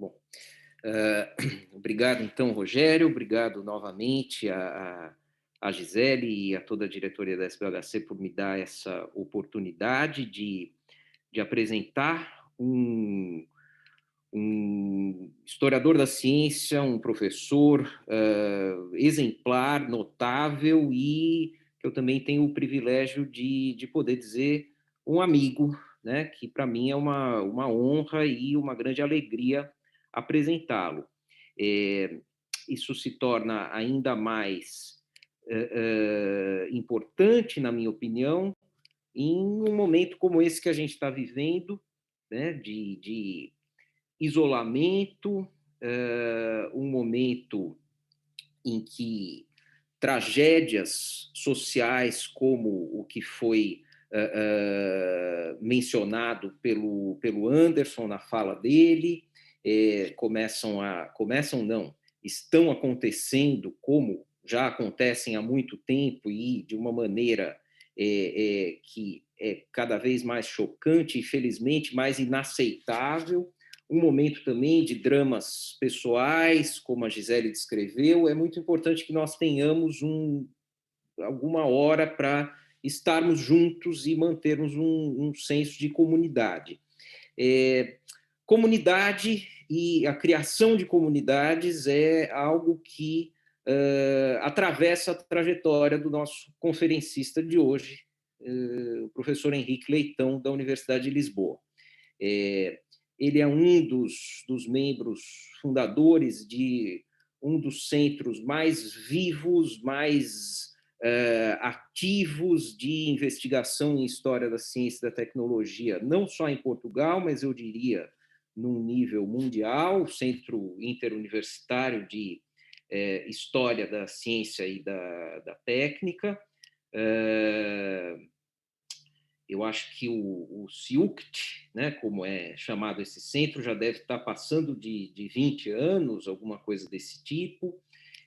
Bom, obrigado então, Rogério, obrigado novamente a Gisele e a toda a diretoria da SBHC por me dar essa oportunidade de apresentar um historiador da ciência, um professor exemplar, notável e que eu também tenho o privilégio de poder dizer um amigo, né, que para mim é uma honra e uma grande alegria apresentá-lo. Isso se torna ainda mais importante, na minha opinião, em um momento como esse que a gente está vivendo, né, de isolamento, um momento em que tragédias sociais como o que foi mencionado pelo Anderson na fala dele, estão acontecendo como já acontecem há muito tempo e de uma maneira que é cada vez mais chocante e, felizmente, mais inaceitável. Um momento também de dramas pessoais, como a Gisele descreveu. É muito importante que nós tenhamos alguma hora para estarmos juntos e mantermos um senso de comunidade. Comunidade e a criação de comunidades é algo que atravessa a trajetória do nosso conferencista de hoje, o professor Henrique Leitão, da Universidade de Lisboa. Ele é um dos membros fundadores de um dos centros mais vivos, mais ativos de investigação em história da ciência e da tecnologia, não só em Portugal, mas eu diria num nível mundial, o Centro Interuniversitário de História da Ciência e da Técnica. Eu acho que o CIUCT, né, como é chamado esse centro, já deve estar passando de 20 anos, alguma coisa desse tipo.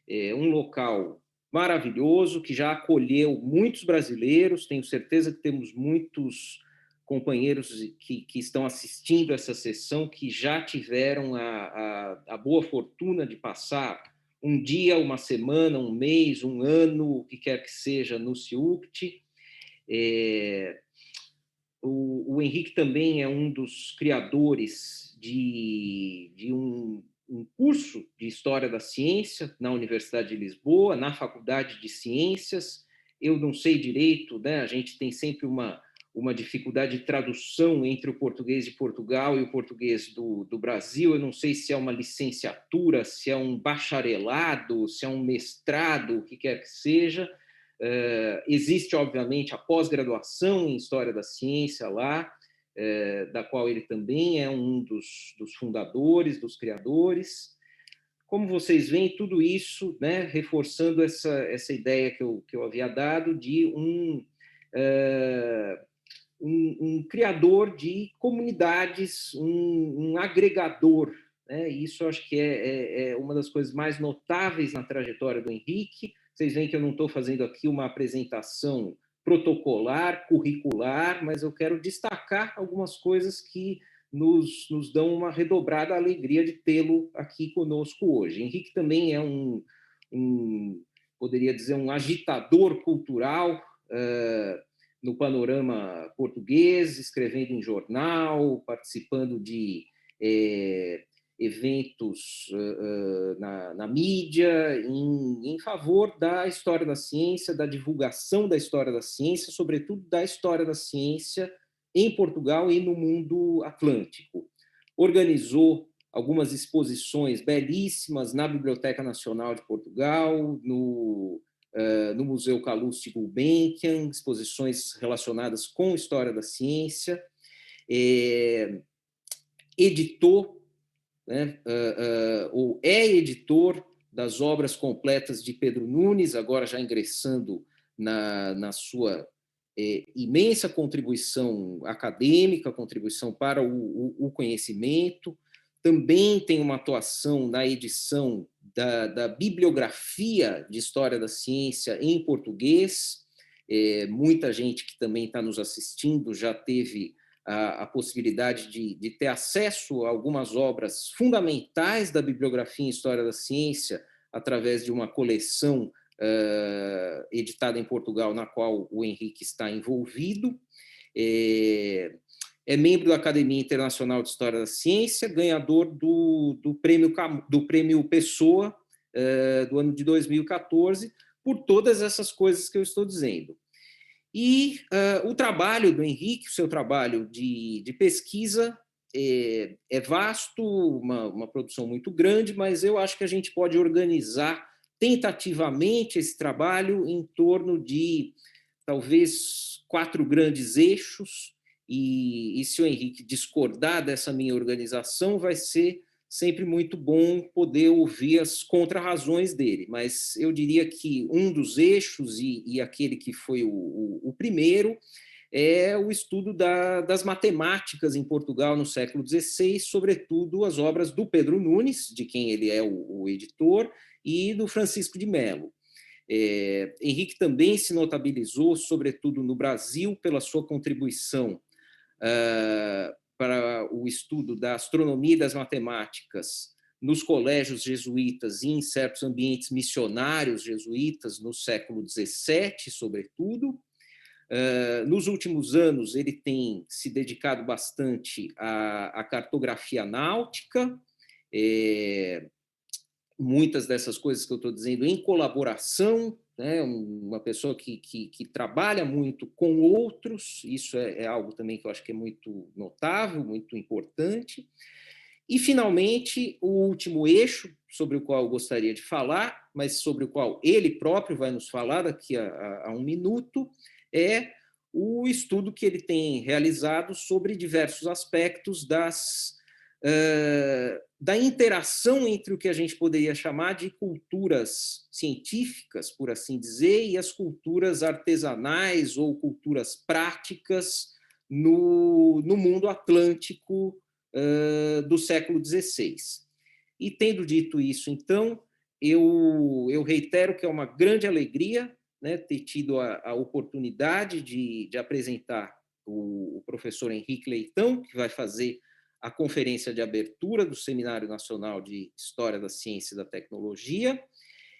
É um local maravilhoso, que já acolheu muitos brasileiros, tenho certeza que temos muitos companheiros que estão assistindo essa sessão que já tiveram a boa fortuna de passar um dia, uma semana, um mês, um ano, o que quer que seja, no CIUCT. O Henrique também é um dos criadores de um curso de História da Ciência na Universidade de Lisboa, na Faculdade de Ciências. Eu não sei direito, né? A gente tem sempre uma dificuldade de tradução entre o português de Portugal e o português do Brasil. Eu não sei se é uma licenciatura, se é um bacharelado, se é um mestrado, o que quer que seja. Existe, obviamente, a pós-graduação em História da Ciência lá, da qual ele também é um dos fundadores, dos criadores. Como vocês veem, tudo isso, né, reforçando essa ideia que eu havia dado de um criador de comunidades, um agregador, né? Isso acho que é uma das coisas mais notáveis na trajetória do Henrique. Vocês veem que eu não estou fazendo aqui uma apresentação protocolar, curricular, mas eu quero destacar algumas coisas que nos dão uma redobrada alegria de tê-lo aqui conosco hoje. Henrique também é poderia dizer, um agitador cultural, no panorama português, escrevendo em jornal, participando de eventos na mídia, em favor da história da ciência, da divulgação da história da ciência, sobretudo da história da ciência em Portugal e no mundo atlântico. Organizou algumas exposições belíssimas na Biblioteca Nacional de Portugal, no Museu Calouste Gulbenkian, exposições relacionadas com história da ciência, editou, né, ou é editor das obras completas de Pedro Nunes, agora já ingressando na sua imensa contribuição acadêmica, contribuição para o conhecimento. Também tem uma atuação na edição da bibliografia de História da Ciência em português. Muita gente que também está nos assistindo já teve a possibilidade de ter acesso a algumas obras fundamentais da bibliografia em História da Ciência através de uma coleção editada em Portugal, na qual o Henrique está envolvido. É membro da Academia Internacional de História da Ciência, ganhador do prêmio Pessoa do ano de 2014, por todas essas coisas que eu estou dizendo. E o trabalho do Henrique, o seu trabalho de pesquisa, é vasto, uma produção muito grande, mas eu acho que a gente pode organizar tentativamente esse trabalho em torno de, talvez, 4 grandes eixos, e se o Henrique discordar dessa minha organização, vai ser sempre muito bom poder ouvir as contrarrazões dele, mas eu diria que um dos eixos, e aquele que foi o primeiro, é o estudo das matemáticas em Portugal no século XVI, sobretudo as obras do Pedro Nunes, de quem ele é o editor, e do Francisco de Mello. Henrique também se notabilizou, sobretudo no Brasil, pela sua contribuição para o estudo da astronomia e das matemáticas nos colégios jesuítas e em certos ambientes missionários jesuítas no século XVII, sobretudo. Nos últimos anos, ele tem se dedicado bastante à cartografia náutica, muitas dessas coisas que eu estou dizendo em colaboração, né? Uma pessoa que trabalha muito com outros, isso é algo também que eu acho que é muito notável, muito importante. E, finalmente, o último eixo sobre o qual eu gostaria de falar, mas sobre o qual ele próprio vai nos falar daqui a um minuto, é o estudo que ele tem realizado sobre diversos aspectos da interação entre o que a gente poderia chamar de culturas científicas, por assim dizer, e as culturas artesanais ou culturas práticas no mundo atlântico do século XVI. E, tendo dito isso, então, eu reitero que é uma grande alegria, né, ter tido a oportunidade de apresentar o professor Henrique Leitão, que vai fazer a conferência de abertura do Seminário Nacional de História da Ciência e da Tecnologia.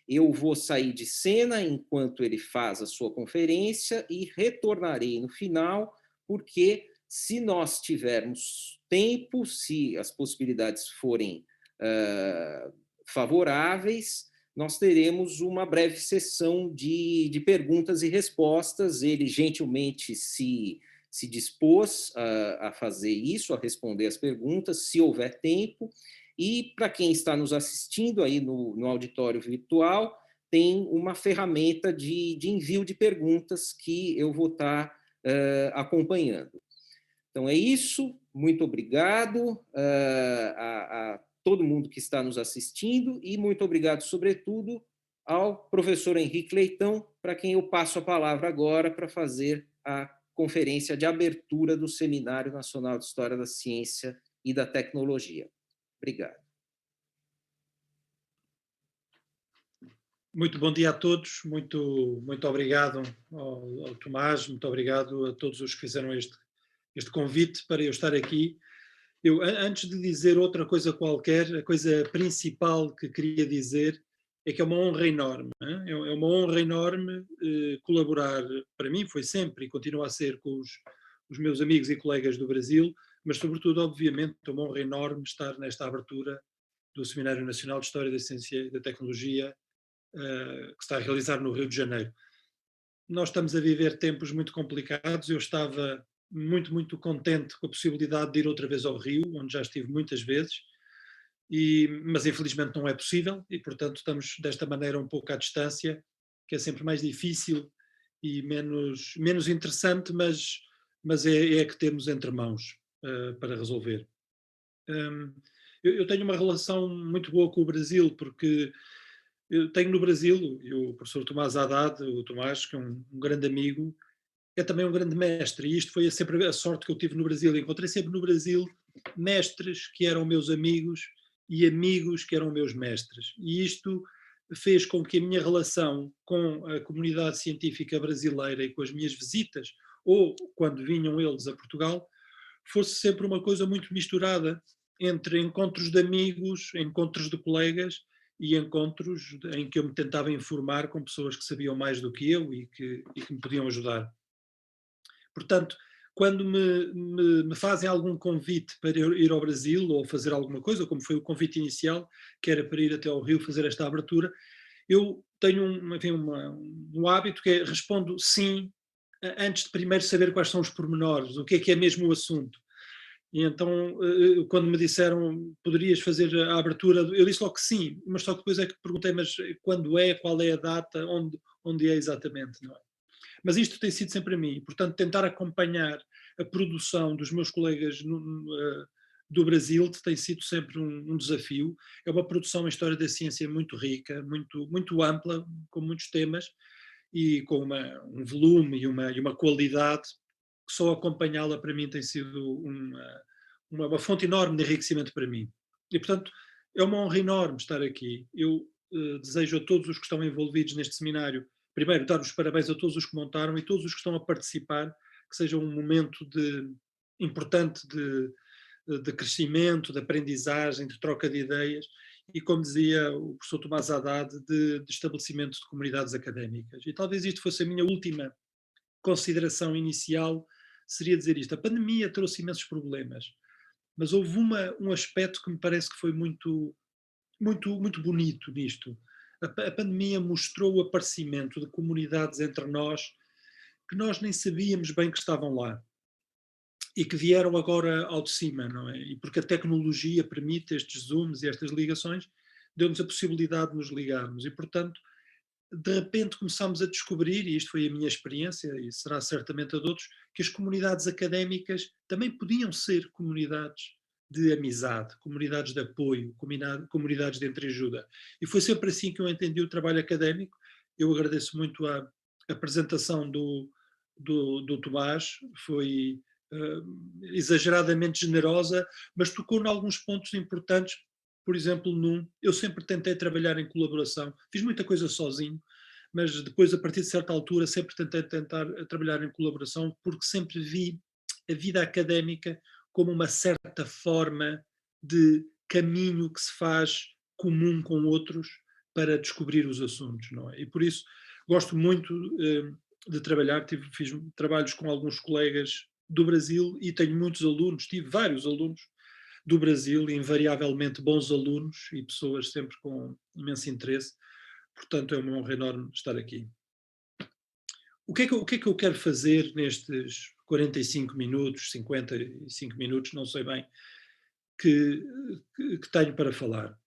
Eu vou sair de cena enquanto ele faz a sua conferência e retornarei no final, porque se nós tivermos tempo, se as possibilidades forem favoráveis, nós teremos uma breve sessão de perguntas e respostas. Ele gentilmente se dispôs a fazer isso, a responder as perguntas, se houver tempo. E, para quem está nos assistindo aí no auditório virtual, tem uma ferramenta de envio de perguntas que eu vou estar acompanhando. Então, é isso. Muito obrigado a todo mundo que está nos assistindo e muito obrigado, sobretudo, ao professor Henrique Leitão, para quem eu passo a palavra agora para fazer a conferência de abertura do Seminário Nacional de História da Ciência e da Tecnologia. Obrigado. Muito bom dia a todos, muito obrigado ao Tomás, muito obrigado a todos os que fizeram este convite para eu estar aqui. Eu, antes de dizer outra coisa qualquer, a coisa principal que queria dizer é que é uma honra enorme. É uma honra enorme colaborar, para mim foi sempre e continua a ser, com os meus amigos e colegas do Brasil, mas sobretudo, obviamente, é uma honra enorme estar nesta abertura do Seminário Nacional de História da Ciência e da Tecnologia, que está a realizar no Rio de Janeiro. Nós estamos a viver tempos muito complicados. Eu estava muito contente com a possibilidade de ir outra vez ao Rio, onde já estive muitas vezes, mas infelizmente não é possível e, portanto, estamos desta maneira um pouco à distância, que é sempre mais difícil e menos interessante, mas é que temos entre mãos para resolver. Eu tenho uma relação muito boa com o Brasil, porque eu tenho no Brasil, e o professor Tomás Haddad, o Tomás, que é um grande amigo, é também um grande mestre, e isto foi sempre a sorte que eu tive no Brasil. Encontrei sempre no Brasil mestres que eram meus amigos e amigos que eram meus mestres. E isto fez com que a minha relação com a comunidade científica brasileira e com as minhas visitas, ou quando vinham eles a Portugal, fosse sempre uma coisa muito misturada entre encontros de amigos, encontros de colegas e encontros em que eu me tentava informar com pessoas que sabiam mais do que eu e que me podiam ajudar. Portanto, quando me fazem algum convite para eu ir ao Brasil ou fazer alguma coisa, como foi o convite inicial, que era para ir até ao Rio fazer esta abertura, eu tenho enfim, um hábito que é respondo sim, antes de primeiro saber quais são os pormenores, o que é mesmo o assunto. E então, quando me disseram poderias fazer a abertura, eu disse logo que sim, mas só que depois é que perguntei, mas quando é, qual é a data, onde é exatamente, não é? Mas isto tem sido sempre a mim, portanto, tentar acompanhar a produção dos meus colegas do Brasil tem sido sempre um desafio. É uma produção em história da ciência muito rica, muito ampla, com muitos temas e com um volume e uma qualidade que só acompanhá-la para mim tem sido uma fonte enorme de enriquecimento para mim. E, portanto, é uma honra enorme estar aqui. Eu desejo a todos os que estão envolvidos neste seminário, primeiro, dar os parabéns a todos os que montaram e todos os que estão a participar, que seja um momento importante de crescimento, de aprendizagem, de troca de ideias e, como dizia o professor Tomás Haddad, de estabelecimento de comunidades académicas. E talvez isto fosse a minha última consideração inicial, seria dizer isto. A pandemia trouxe imensos problemas, mas houve um aspecto que me parece que foi muito bonito nisto. A pandemia mostrou o aparecimento de comunidades entre nós que nós nem sabíamos bem que estavam lá e que vieram agora ao de cima, não é? E porque a tecnologia permite estes zooms e estas ligações, deu-nos a possibilidade de nos ligarmos e, portanto, de repente começámos a descobrir, e isto foi a minha experiência e será certamente a de outros, que as comunidades académicas também podiam ser comunidades de amizade, comunidades de apoio, comunidades de entreajuda. E foi sempre assim que eu entendi o trabalho académico. Eu agradeço muito a apresentação do Tomás, foi exageradamente generosa, mas tocou em alguns pontos importantes. Por exemplo, eu sempre tentei trabalhar em colaboração, fiz muita coisa sozinho, mas depois, a partir de certa altura, sempre tentei tentar trabalhar em colaboração, porque sempre vi a vida académica como uma certa forma de caminho que se faz comum com outros para descobrir os assuntos, não é? E por isso gosto muito de trabalhar, fiz trabalhos com alguns colegas do Brasil e tenho muitos alunos, tive vários alunos do Brasil, invariavelmente bons alunos e pessoas sempre com imenso interesse. Portanto, é uma honra enorme estar aqui. O que é que eu quero fazer nestes 45 minutos, 55 minutos, não sei bem, que tenho para falar?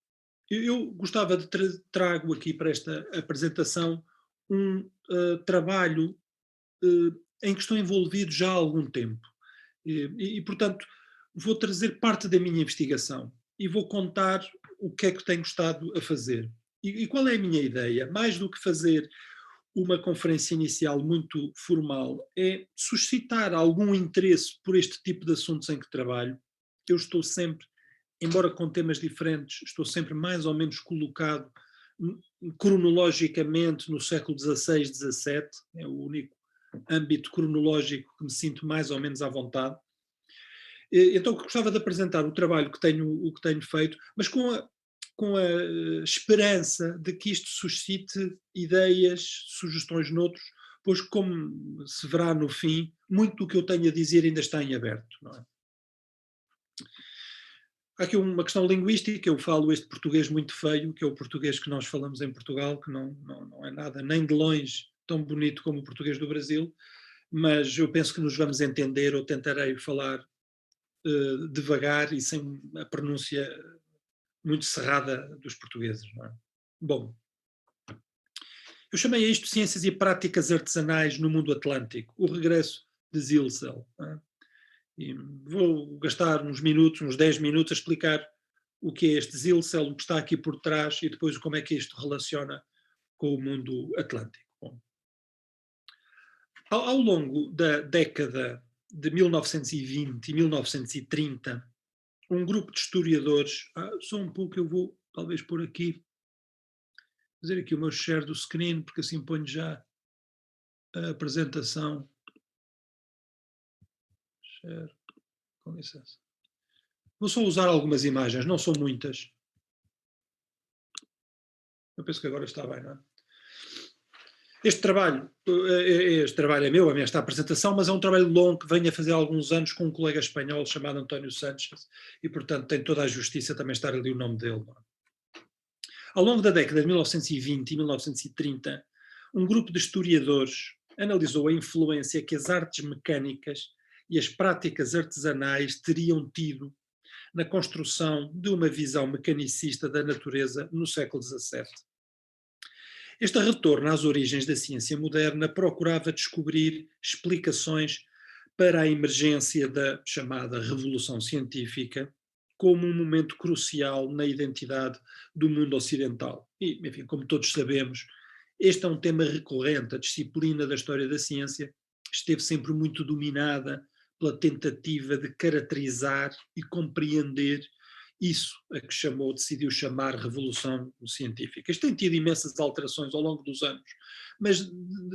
Eu gostava de trago aqui para esta apresentação um trabalho em que estou envolvido já há algum tempo. Portanto, vou trazer parte da minha investigação e vou contar o que é que tenho estado a fazer. E qual é a minha ideia? Mais do que fazer uma conferência inicial muito formal, é suscitar algum interesse por este tipo de assuntos em que trabalho. Eu estou sempre, embora com temas diferentes, estou sempre mais ou menos colocado cronologicamente no século XVI, XVII, é o único âmbito cronológico que me sinto mais ou menos à vontade. Então gostava de apresentar o que tenho feito, mas com a esperança de que isto suscite ideias, sugestões noutros, pois como se verá no fim, muito do que eu tenho a dizer ainda está em aberto. Não é? Há aqui uma questão linguística, eu falo este português muito feio, que é o português que nós falamos em Portugal, que não é nada nem de longe tão bonito como o português do Brasil, mas eu penso que nos vamos entender, ou tentarei falar devagar e sem a pronúncia muito cerrada dos portugueses. Não é? Bom, eu chamei a isto Ciências e Práticas Artesanais no Mundo Atlântico, o regresso de Zilsel. É? E vou gastar uns minutos, uns 10 minutos, a explicar o que é este Zilsel, o que está aqui por trás e depois como é que isto relaciona com o mundo atlântico. Bom, ao longo da década de 1920 e 1930, um grupo de historiadores, só um pouco eu vou talvez por aqui, fazer aqui o meu share do screen, porque assim ponho já a apresentação. Share Com licença. Vou só usar algumas imagens, não são muitas. Eu penso que agora está bem, não é? Este trabalho é meu, esta apresentação, mas é um trabalho longo que venho a fazer há alguns anos com um colega espanhol chamado António Sánchez e, portanto, tem toda a justiça também estar ali o nome dele. Ao longo da década de 1920 e 1930, um grupo de historiadores analisou a influência que as artes mecânicas e as práticas artesanais teriam tido na construção de uma visão mecanicista da natureza no século XVII. Este retorno às origens da ciência moderna procurava descobrir explicações para a emergência da chamada Revolução Científica como um momento crucial na identidade do mundo ocidental. E, enfim, como todos sabemos, este é um tema recorrente. A disciplina da história da ciência esteve sempre muito dominada pela tentativa de caracterizar e compreender isso a que decidiu chamar Revolução Científica. Isto tem tido imensas alterações ao longo dos anos, mas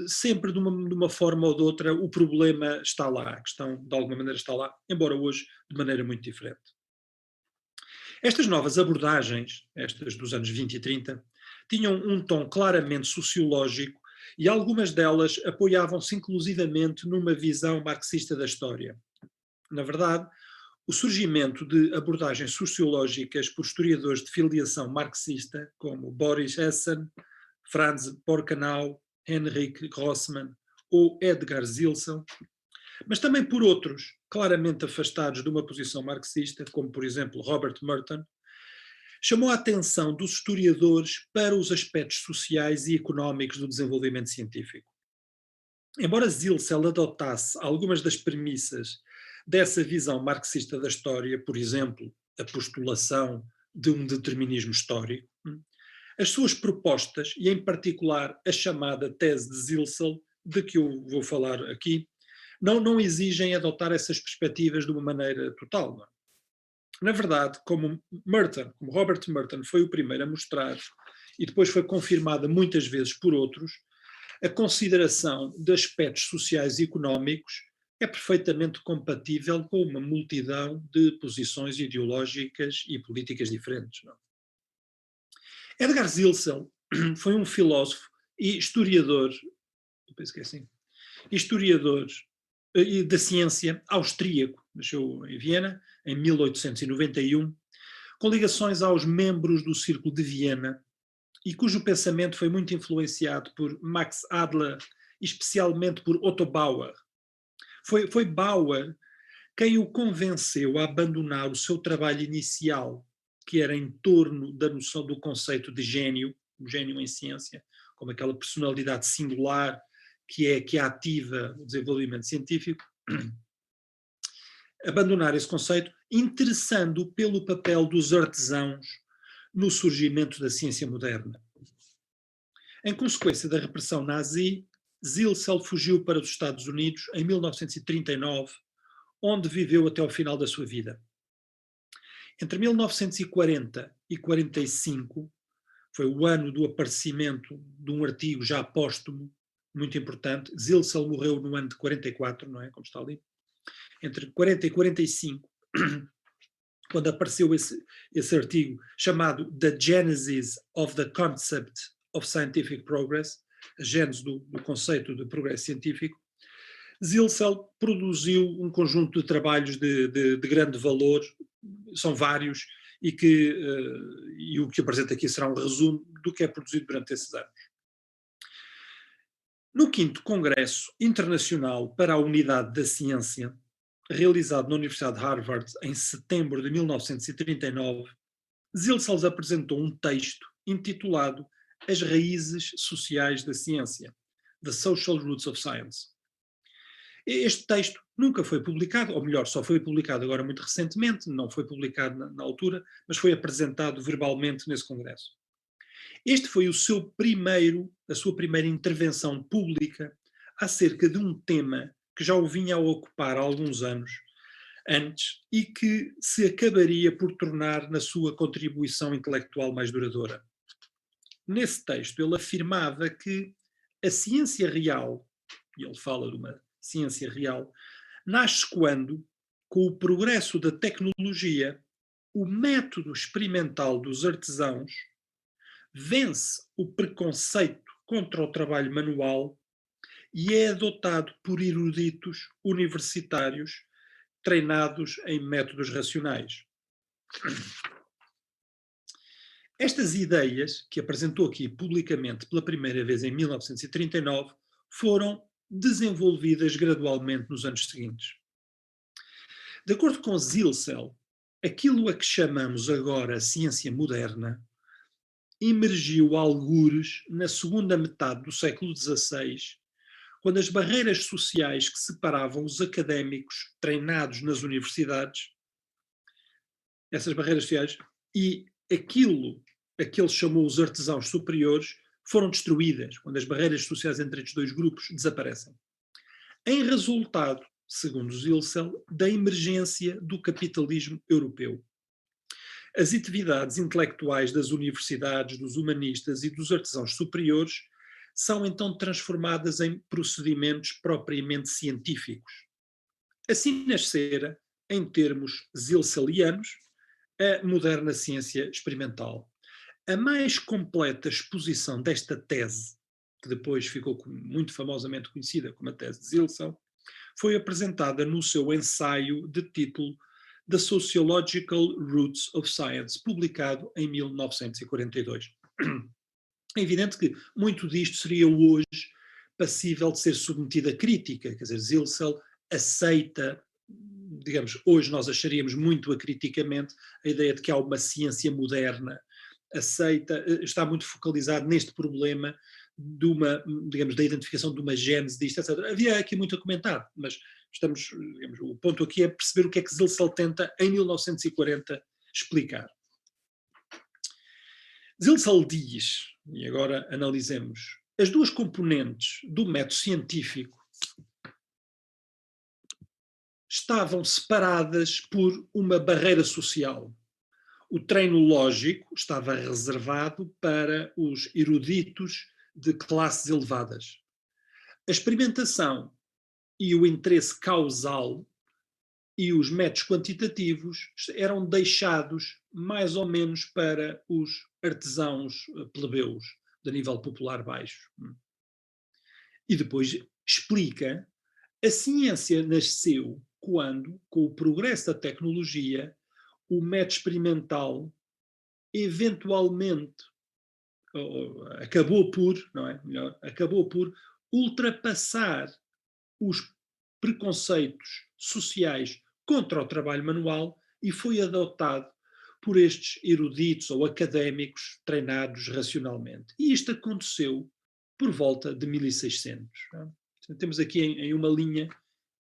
sempre de uma forma ou de outra o problema está lá, a questão de alguma maneira está lá, embora hoje de maneira muito diferente. Estas novas abordagens, estas dos anos 20 e 30, tinham um tom claramente sociológico e algumas delas apoiavam-se inclusivamente numa visão marxista da história. Na verdade, o surgimento de abordagens sociológicas por historiadores de filiação marxista, como Boris Essen, Franz Porkanau, Henrik Rossmann ou Edgar Zilsel, mas também por outros claramente afastados de uma posição marxista, como por exemplo Robert Merton, chamou a atenção dos historiadores para os aspectos sociais e económicos do desenvolvimento científico. Embora Zilsel adotasse algumas das premissas dessa visão marxista da história, por exemplo, a postulação de um determinismo histórico, as suas propostas, e em particular a chamada tese de Zilsel, de que eu vou falar aqui, não exigem adotar essas perspectivas de uma maneira total. Não é? Na verdade, como Robert Merton foi o primeiro a mostrar, e depois foi confirmada muitas vezes por outros, a consideração de aspectos sociais e económicos é perfeitamente compatível com uma multidão de posições ideológicas e políticas diferentes. Não? Edgar Zilsel foi um filósofo e historiador, eu penso que é assim, historiador da ciência austríaco, nasceu em Viena em 1891, com ligações aos membros do Círculo de Viena e cujo pensamento foi muito influenciado por Max Adler e especialmente por Otto Bauer. Foi Bauer quem o convenceu a abandonar o seu trabalho inicial, que era em torno da noção do conceito de gênio, o gênio em ciência, como aquela personalidade singular que ativa o desenvolvimento científico, abandonar esse conceito, interessando pelo papel dos artesãos no surgimento da ciência moderna. Em consequência da repressão nazi, Zilsel fugiu para os Estados Unidos em 1939, onde viveu até ao final da sua vida. Entre 1940 e 45, foi o ano do aparecimento de um artigo já póstumo, muito importante. Zilsel morreu no ano de 44, não é? Como está ali. Entre 40 e 45, quando apareceu esse artigo chamado The Genesis of the Concept of Scientific Progress, a gênese do conceito de progresso científico, Zilsel produziu um conjunto de trabalhos de grande valor, são vários, e o que apresento aqui será um resumo do que é produzido durante esses anos. No 5º Congresso Internacional para a Unidade da Ciência, realizado na Universidade de Harvard em setembro de 1939, Zilsel apresentou um texto intitulado As Raízes Sociais da Ciência, The Social Roots of Science. Este texto nunca foi publicado, ou melhor, só foi publicado agora muito recentemente, não foi publicado na altura, mas foi apresentado verbalmente nesse congresso. Este foi a sua primeira intervenção pública acerca de um tema que já o vinha a ocupar há alguns anos antes e que se acabaria por tornar na sua contribuição intelectual mais duradoura. Nesse texto ele afirmava que a ciência real, e ele fala de uma ciência real, nasce quando com o progresso da tecnologia, o método experimental dos artesãos vence o preconceito contra o trabalho manual e é adotado por eruditos universitários treinados em métodos racionais. Estas ideias, que apresentou aqui publicamente pela primeira vez em 1939, foram desenvolvidas gradualmente nos anos seguintes. De acordo com Zilsel, aquilo a que chamamos agora ciência moderna emergiu algures na segunda metade do século XVI, quando as barreiras sociais que separavam os académicos treinados nas universidades, essas barreiras sociais, e aquilo a que ele chamou os artesãos superiores, foram destruídas, quando as barreiras sociais entre estes dois grupos desaparecem. Em resultado, segundo Zilsel, da emergência do capitalismo europeu. As atividades intelectuais das universidades, dos humanistas e dos artesãos superiores são então transformadas em procedimentos propriamente científicos. Assim nascera, em termos zilselianos, a moderna ciência experimental. A mais completa exposição desta tese, que depois ficou muito famosamente conhecida como a tese de Zilsel, foi apresentada no seu ensaio de título The Sociological Roots of Science, publicado em 1942. É evidente que muito disto seria hoje passível de ser submetido a crítica, quer dizer, Zilsel aceita, digamos, hoje nós acharíamos muito acriticamente a ideia de que há uma ciência moderna, aceita, está muito focalizado neste problema de uma, digamos, da identificação de uma gênese disto, etc. Havia aqui muito a comentar, mas estamos, digamos, o ponto aqui é perceber o que é que Zilsel tenta, em 1940, explicar. Zilsel diz, e agora analisemos, as duas componentes do método científico estavam separadas por uma barreira social. O treino lógico estava reservado para os eruditos de classes elevadas. A experimentação e o interesse causal e os métodos quantitativos eram deixados mais ou menos para os artesãos plebeus, de nível popular baixo. E depois explica, a ciência nasceu quando, com o progresso da tecnologia, o método experimental eventualmente acabou por, não é? Melhor, acabou por ultrapassar os preconceitos sociais contra o trabalho manual e foi adotado por estes eruditos ou académicos treinados racionalmente. E isto aconteceu por volta de 1600. É? Temos aqui em uma linha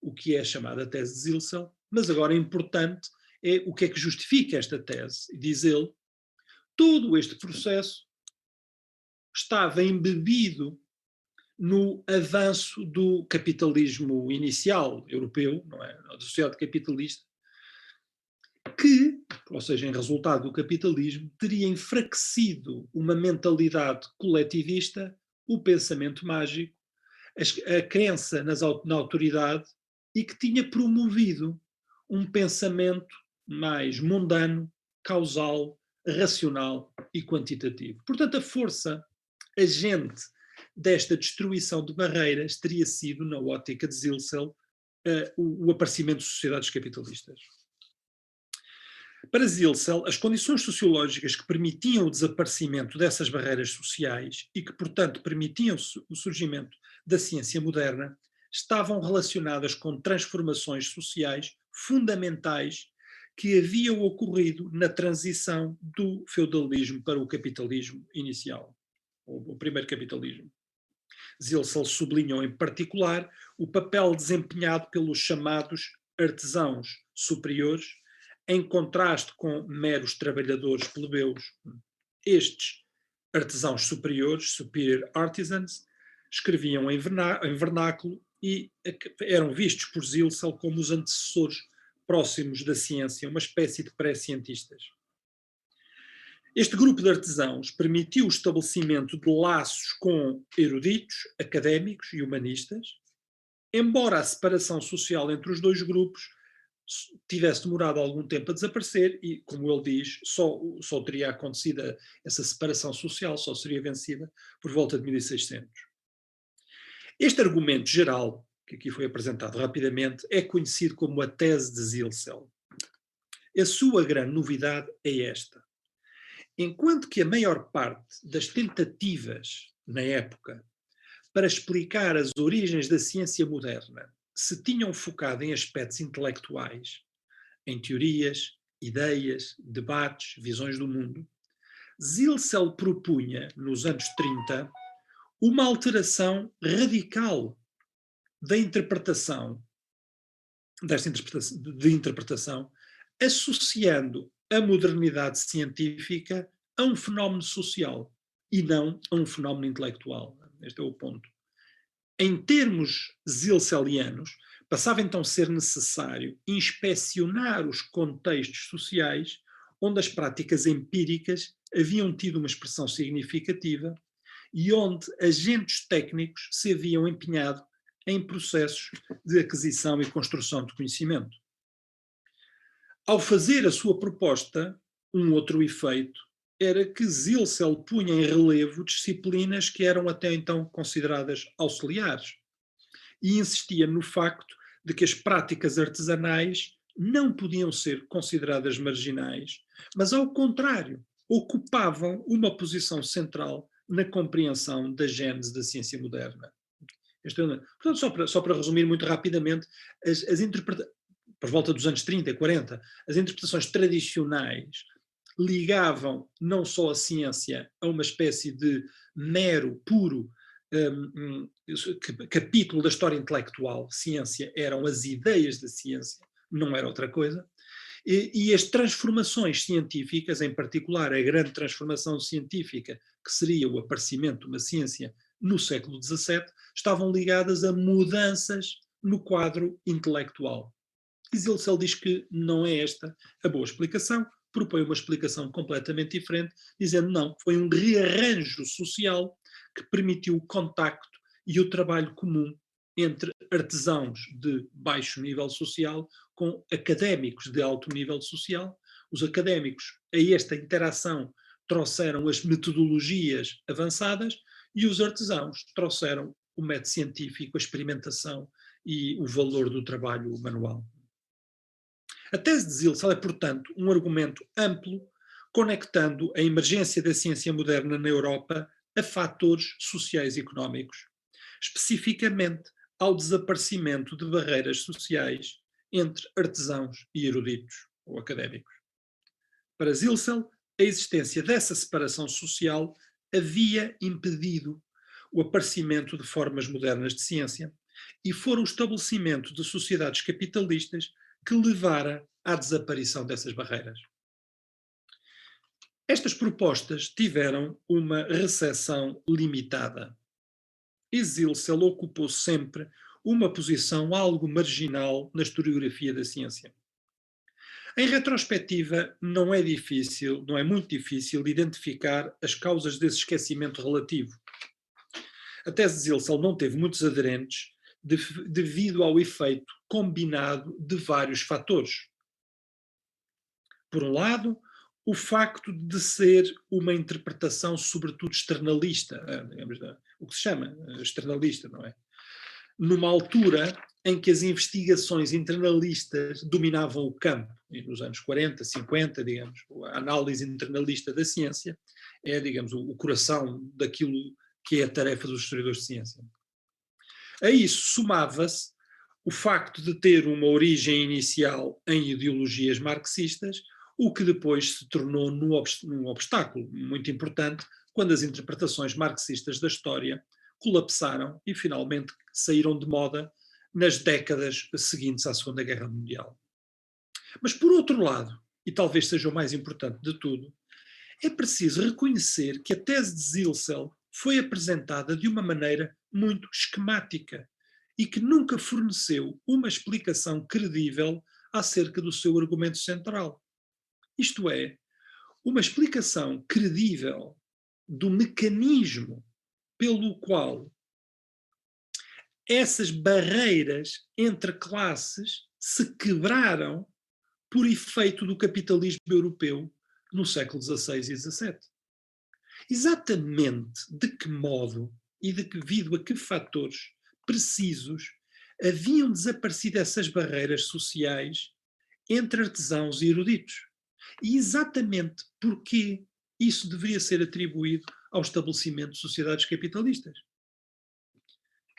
o que é chamada tese de Zilsel, mas agora importante é o que é que justifica esta tese. Diz ele, todo este processo estava embebido no avanço do capitalismo inicial europeu, não é? Da sociedade capitalista, que, ou seja, em resultado do capitalismo, teria enfraquecido uma mentalidade coletivista, o pensamento mágico, a crença na autoridade e que tinha promovido um pensamento mais mundano, causal, racional e quantitativo. Portanto, a força agente desta destruição de barreiras teria sido, na ótica de Zilsel, o aparecimento de sociedades capitalistas. Para Zilsel, as condições sociológicas que permitiam o desaparecimento dessas barreiras sociais e que, portanto, permitiam o surgimento da ciência moderna estavam relacionadas com transformações sociais fundamentais que haviam ocorrido na transição do feudalismo para o capitalismo inicial, o primeiro capitalismo. Zilsel sublinhou em particular o papel desempenhado pelos chamados artesãos superiores, em contraste com meros trabalhadores plebeus. Estes artesãos superiores, superior artisans, escreviam em vernáculo e eram vistos por Zilsel como os antecessores próximos da ciência, uma espécie de pré-cientistas. Este grupo de artesãos permitiu o estabelecimento de laços com eruditos, académicos e humanistas, embora a separação social entre os dois grupos tivesse demorado algum tempo a desaparecer e, como ele diz, só teria acontecido essa separação social, só seria vencida por volta de 1600. Este argumento geral, que aqui foi apresentado rapidamente, é conhecido como a tese de Zilsel. A sua grande novidade é esta. Enquanto que a maior parte das tentativas na época para explicar as origens da ciência moderna se tinham focado em aspectos intelectuais, em teorias, ideias, debates, visões do mundo, Zilsel propunha, nos anos 30, uma alteração radical da interpretação, de interpretação, associando a modernidade científica a um fenómeno social e não a um fenómeno intelectual. Este é o ponto. Em termos zilselianos, passava então a ser necessário inspecionar os contextos sociais onde as práticas empíricas haviam tido uma expressão significativa e onde agentes técnicos se haviam empenhado em processos de aquisição e construção de conhecimento. Ao fazer a sua proposta, um outro efeito era que Zilsel punha em relevo disciplinas que eram até então consideradas auxiliares e insistia no facto de que as práticas artesanais não podiam ser consideradas marginais, mas ao contrário, ocupavam uma posição central na compreensão da gênese da ciência moderna. Portanto, só para resumir muito rapidamente, por volta dos anos 30 e 40, as interpretações tradicionais ligavam não só a ciência a uma espécie de mero, puro capítulo da história intelectual. Ciência eram as ideias da ciência, não era outra coisa. E as transformações científicas, em particular a grande transformação científica, que seria o aparecimento de uma ciência no século XVII, estavam ligadas a mudanças no quadro intelectual. E Zilsel diz que não é esta a boa explicação, propõe uma explicação completamente diferente, dizendo não, foi um rearranjo social que permitiu o contacto e o trabalho comum entre artesãos de baixo nível social com académicos de alto nível social. Os académicos, a esta interação, trouxeram as metodologias avançadas e os artesãos trouxeram o método científico, a experimentação e o valor do trabalho manual. A tese de Zilsel é, portanto, um argumento amplo, conectando a emergência da ciência moderna na Europa a fatores sociais e económicos, especificamente ao desaparecimento de barreiras sociais entre artesãos e eruditos ou académicos. Para Zilsel, a existência dessa separação social havia impedido o aparecimento de formas modernas de ciência e fora o estabelecimento de sociedades capitalistas que levara à desaparição dessas barreiras. Estas propostas tiveram uma recepção limitada. E Zilsel ocupou sempre uma posição algo marginal na historiografia da ciência. Em retrospectiva, não é muito difícil identificar as causas desse esquecimento relativo. A tese de Zilsel não teve muitos aderentes devido ao efeito combinado de vários fatores. Por um lado, o facto de ser uma interpretação sobretudo externalista, digamos, o que se chama externalista, não é? Numa altura em que as investigações internalistas dominavam o campo, nos anos 40, 50, digamos, a análise internalista da ciência é, digamos, o coração daquilo que é a tarefa dos historiadores de ciência. A isso somava-se o facto de ter uma origem inicial em ideologias marxistas, o que depois se tornou num obstáculo muito importante quando as interpretações marxistas da história colapsaram e finalmente saíram de moda nas décadas seguintes à Segunda Guerra Mundial. Mas por outro lado, e talvez seja o mais importante de tudo, é preciso reconhecer que a tese de Zilsel foi apresentada de uma maneira muito esquemática e que nunca forneceu uma explicação credível acerca do seu argumento central. Isto é, uma explicação credível do mecanismo pelo qual essas barreiras entre classes se quebraram por efeito do capitalismo europeu no século XVI e XVII. Exatamente de que modo e devido a que fatores precisos haviam desaparecido essas barreiras sociais entre artesãos e eruditos. E exatamente porque isso deveria ser atribuído ao estabelecimento de sociedades capitalistas.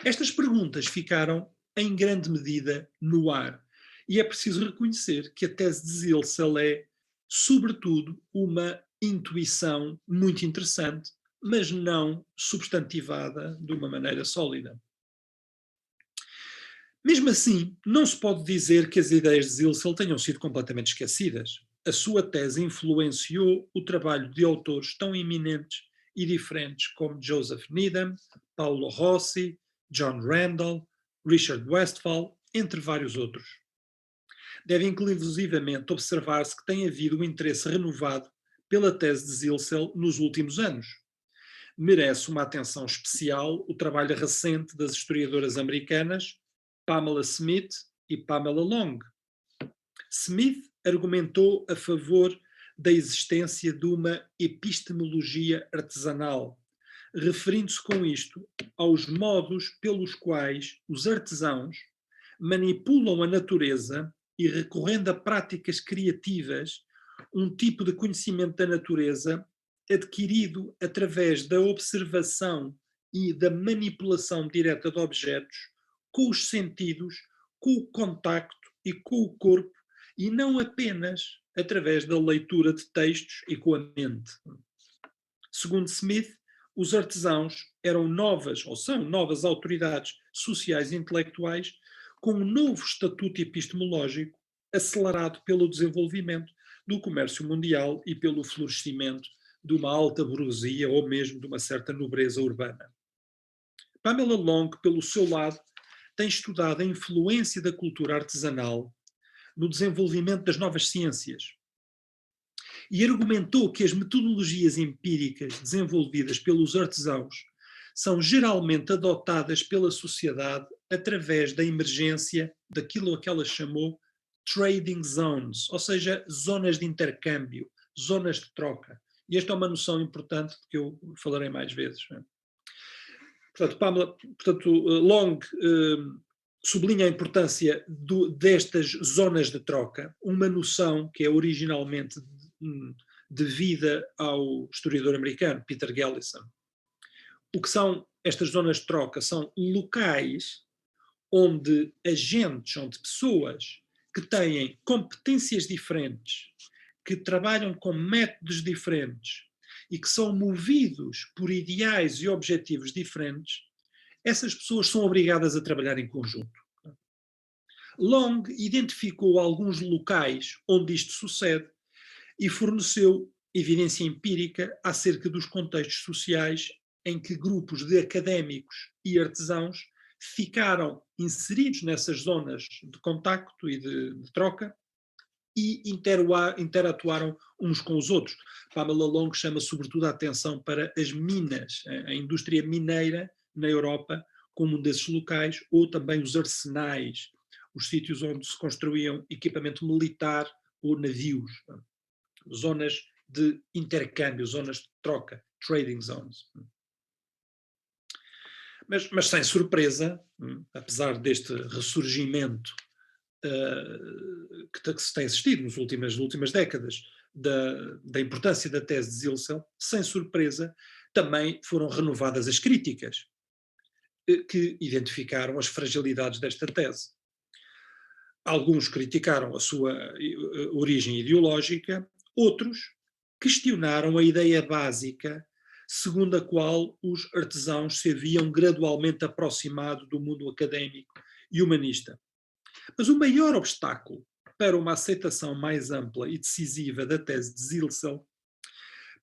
Estas perguntas ficaram, em grande medida, no ar. E é preciso reconhecer que a tese de Zilsel é, sobretudo, uma intuição muito interessante, mas não substantivada de uma maneira sólida. Mesmo assim, não se pode dizer que as ideias de Zilsel tenham sido completamente esquecidas. A sua tese influenciou o trabalho de autores tão eminentes e diferentes como Joseph Needham, Paulo Rossi, John Randall, Richard Westphal, entre vários outros. Deve inclusivamente observar-se que tem havido um interesse renovado pela tese de Zilsel nos últimos anos. Merece uma atenção especial o trabalho recente das historiadoras americanas Pamela Smith e Pamela Long. Smith argumentou a favor da existência de uma epistemologia artesanal, referindo-se com isto aos modos pelos quais os artesãos manipulam a natureza e, recorrendo a práticas criativas, um tipo de conhecimento da natureza adquirido através da observação e da manipulação direta de objetos, com os sentidos, com o contacto e com o corpo, e não apenas através da leitura de textos e com a mente. Segundo Smith, os artesãos eram novas, ou são novas autoridades sociais e intelectuais com um novo estatuto epistemológico acelerado pelo desenvolvimento do comércio mundial e pelo florescimento de uma alta burguesia ou mesmo de uma certa nobreza urbana. Pamela Long, pelo seu lado, tem estudado a influência da cultura artesanal no desenvolvimento das novas ciências e argumentou que as metodologias empíricas desenvolvidas pelos artesãos são geralmente adotadas pela sociedade através da emergência daquilo a que ela chamou trading zones, ou seja, zonas de intercâmbio, zonas de troca. E esta é uma noção importante que eu falarei mais vezes. Portanto, Long sublinha a importância destas zonas de troca, uma noção que é originalmente devida ao historiador americano Peter Gallison. O que são estas zonas de troca? São locais onde agentes, onde pessoas que têm competências diferentes, que trabalham com métodos diferentes e que são movidos por ideais e objetivos diferentes, essas pessoas são obrigadas a trabalhar em conjunto. Long identificou alguns locais onde isto sucede e forneceu evidência empírica acerca dos contextos sociais em que grupos de académicos e artesãos ficaram inseridos nessas zonas de contacto e de troca e interatuaram uns com os outros. Pamela Long chama sobretudo a atenção para as minas, a indústria mineira na Europa como um desses locais, ou também os arsenais, os sítios onde se construíam equipamento militar ou navios, zonas de intercâmbio, zonas de troca, trading zones. Mas sem surpresa, apesar deste ressurgimento que se tem assistido nas últimas décadas da importância da tese de Zilsel, sem surpresa, também foram renovadas as críticas que identificaram as fragilidades desta tese. Alguns criticaram a sua origem ideológica, outros questionaram a ideia básica segundo a qual os artesãos se haviam gradualmente aproximado do mundo académico e humanista. Mas o maior obstáculo para uma aceitação mais ampla e decisiva da tese de Zilsel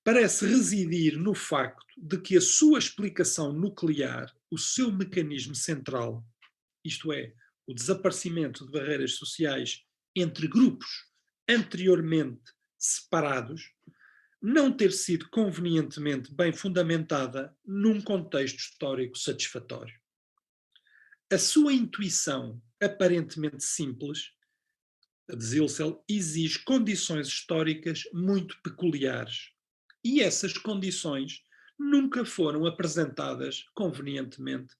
parece residir no facto de que a sua explicação nuclear, o seu mecanismo central, isto é, o desaparecimento de barreiras sociais entre grupos anteriormente separados, não ter sido convenientemente bem fundamentada num contexto histórico satisfatório. A sua intuição, aparentemente simples, a de Zilsel, exige condições históricas muito peculiares. E essas condições nunca foram apresentadas convincentemente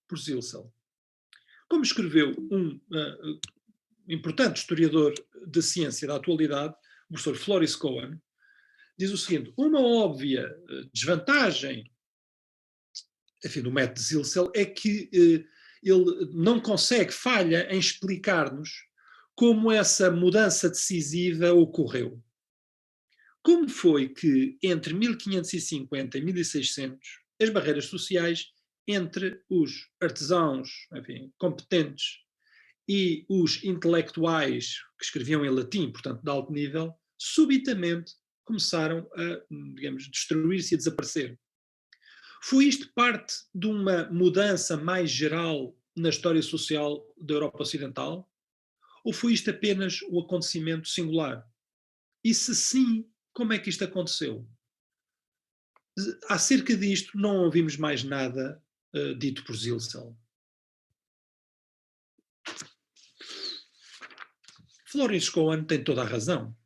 por Zilsel. Como escreveu um importante historiador da ciência da atualidade, o professor Floris Cohen, diz o seguinte: uma óbvia desvantagem, enfim, do método de Zilsel é que ele não consegue, falha em explicar-nos como essa mudança decisiva ocorreu. Como foi que entre 1550 e 1600 as barreiras sociais entre os artesãos, enfim, competentes e os intelectuais que escreviam em latim, portanto de alto nível, subitamente começaram a, digamos, destruir-se e a desaparecer? Foi isto parte de uma mudança mais geral na história social da Europa Ocidental? Ou foi isto apenas um acontecimento singular? E se sim, como é que isto aconteceu? Acerca disto não ouvimos mais nada dito por Zilsel. Floris Cohen tem toda a razão.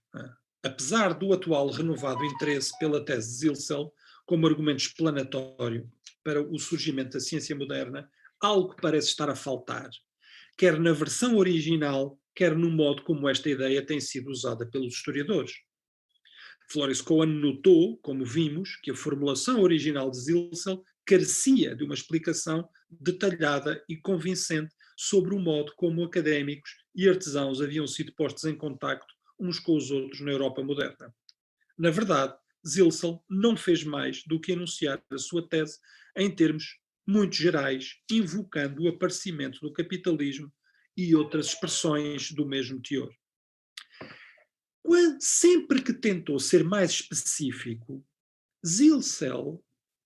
Apesar do atual renovado interesse pela tese de Zilsel como argumento explanatório para o surgimento da ciência moderna, algo parece estar a faltar, quer na versão original, quer no modo como esta ideia tem sido usada pelos historiadores. Floris Cohen notou, como vimos, que a formulação original de Zilsel carecia de uma explicação detalhada e convincente sobre o modo como académicos e artesãos haviam sido postos em contacto uns com os outros na Europa moderna. Na verdade, Zilsel não fez mais do que enunciar a sua tese em termos muito gerais, invocando o aparecimento do capitalismo e outras expressões do mesmo teor. Sempre que tentou ser mais específico, Zilsel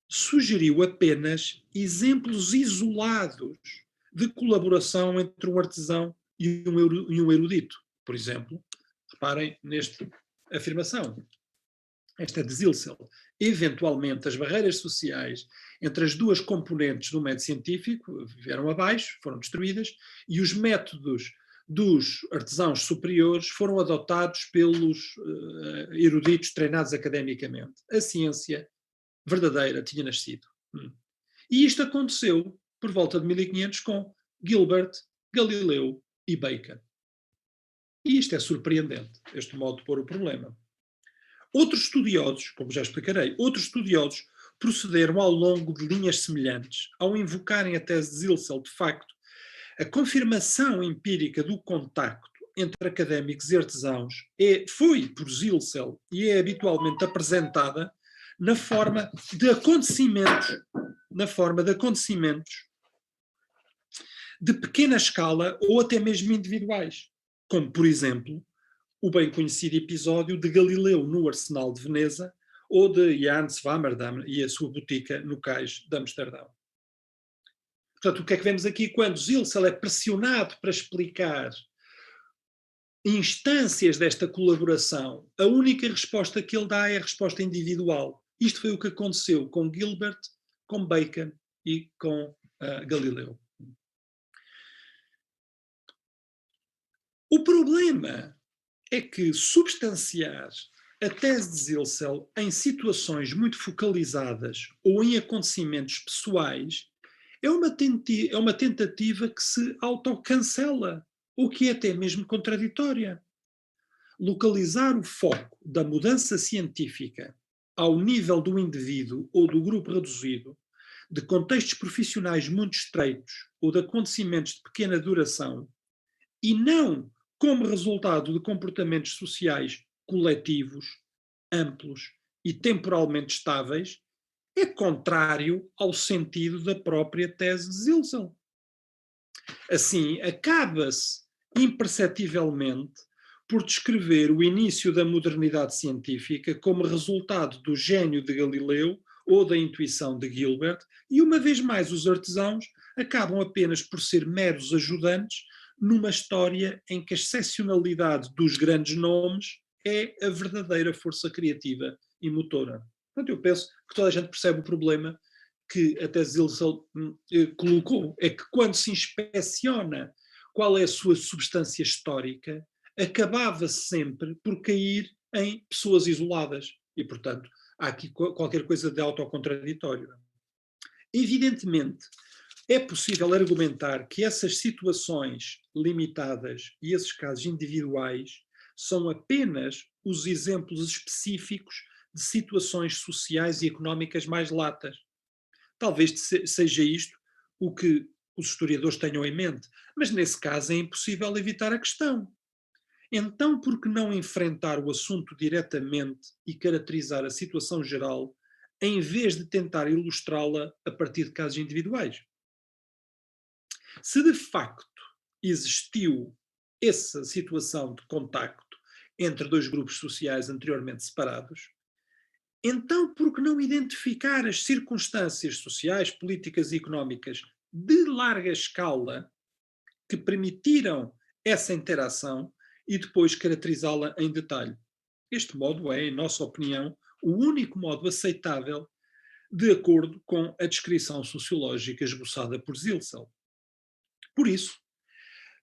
sugeriu apenas exemplos isolados de colaboração entre um artesão e um erudito. Por exemplo, reparem nesta afirmação. Esta é de Zilsel. Eventualmente, as barreiras sociais entre as duas componentes do método científico vieram abaixo, foram destruídas, e os métodos dos artesãos superiores foram adotados pelos eruditos treinados academicamente. A ciência verdadeira tinha nascido. E isto aconteceu por volta de 1500 com Gilbert, Galileu e Bacon. E isto é surpreendente, este modo de pôr o problema. Outros estudiosos, como já explicarei, outros estudiosos procederam ao longo de linhas semelhantes ao invocarem a tese de Zilsel. De facto, a confirmação empírica do contacto entre académicos e artesãos foi por Zilsel e é habitualmente apresentada na forma de acontecimentos de pequena escala ou até mesmo individuais, como, por exemplo, o bem conhecido episódio de Galileu no Arsenal de Veneza ou de Jan Swammerdam e a sua botica no cais de Amsterdão. Portanto, o que é que vemos aqui? Quando Zilsel é pressionado para explicar instâncias desta colaboração, a única resposta que ele dá é a resposta individual. Isto foi o que aconteceu com Gilbert, com Bacon e com Galileu. O problema é que substanciar a tese de Zilsel em situações muito focalizadas ou em acontecimentos pessoais é uma tentativa que se autocancela, o que é até mesmo contraditória. Localizar o foco da mudança científica ao nível do indivíduo ou do grupo reduzido, de contextos profissionais muito estreitos ou de acontecimentos de pequena duração, e não como resultado de comportamentos sociais coletivos, amplos e temporalmente estáveis, é contrário ao sentido da própria tese de Zilsel. Assim, acaba-se imperceptivelmente por descrever o início da modernidade científica como resultado do gênio de Galileu ou da intuição de Gilbert, e uma vez mais os artesãos acabam apenas por ser meros ajudantes numa história em que a excepcionalidade dos grandes nomes é a verdadeira força criativa e motora. Portanto, eu penso que toda a gente percebe o problema que a tese Zilsel colocou, é que quando se inspeciona, qual é a sua substância histórica, acabava sempre por cair em pessoas isoladas. E, portanto, há aqui qualquer coisa de autocontraditório. Evidentemente, é possível argumentar que essas situações limitadas e esses casos individuais são apenas os exemplos específicos de situações sociais e económicas mais latas. Talvez seja isto o que os historiadores tenham em mente, mas nesse caso é impossível evitar a questão. Então, por que não enfrentar o assunto diretamente e caracterizar a situação geral, em vez de tentar ilustrá-la a partir de casos individuais? Se de facto existiu essa situação de contacto entre dois grupos sociais anteriormente separados, então por que não identificar as circunstâncias sociais, políticas e económicas de larga escala que permitiram essa interação e depois caracterizá-la em detalhe? Este modo é, em nossa opinião, o único modo aceitável de acordo com a descrição sociológica esboçada por Zilsel. Por isso,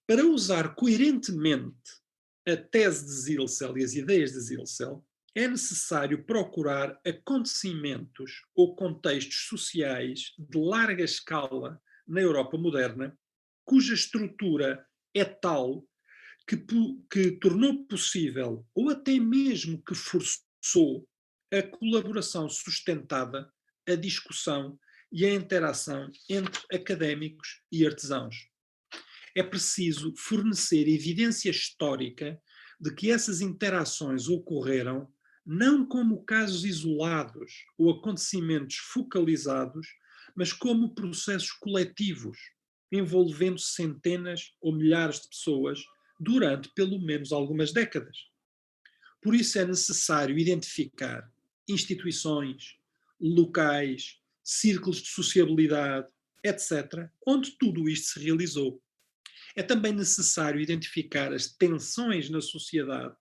para usar coerentemente a tese de Zilsel e as ideias de Zilsel, é necessário procurar acontecimentos ou contextos sociais de larga escala na Europa moderna, cuja estrutura é tal que tornou possível, ou até mesmo que forçou, a colaboração sustentada, a discussão e a interação entre académicos e artesãos. É preciso fornecer evidência histórica de que essas interações ocorreram não como casos isolados ou acontecimentos focalizados, mas como processos coletivos, envolvendo centenas ou milhares de pessoas durante pelo menos algumas décadas. Por isso é necessário identificar instituições, locais, círculos de sociabilidade, etc., onde tudo isto se realizou. É também necessário identificar as tensões na sociedade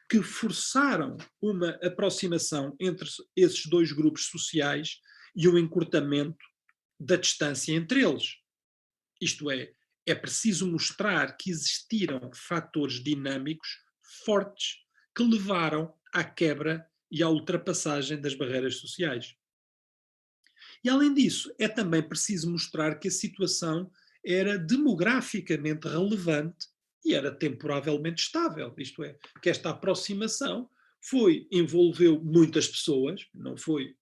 que forçaram uma aproximação entre esses dois grupos sociais e um encurtamento da distância entre eles. Isto é preciso mostrar que existiram fatores dinâmicos fortes que levaram à quebra e à ultrapassagem das barreiras sociais. E, além disso, é também preciso mostrar que a situação era demograficamente relevante e era temporavelmente estável. Isto é, que esta aproximação envolveu muitas pessoas, não foi,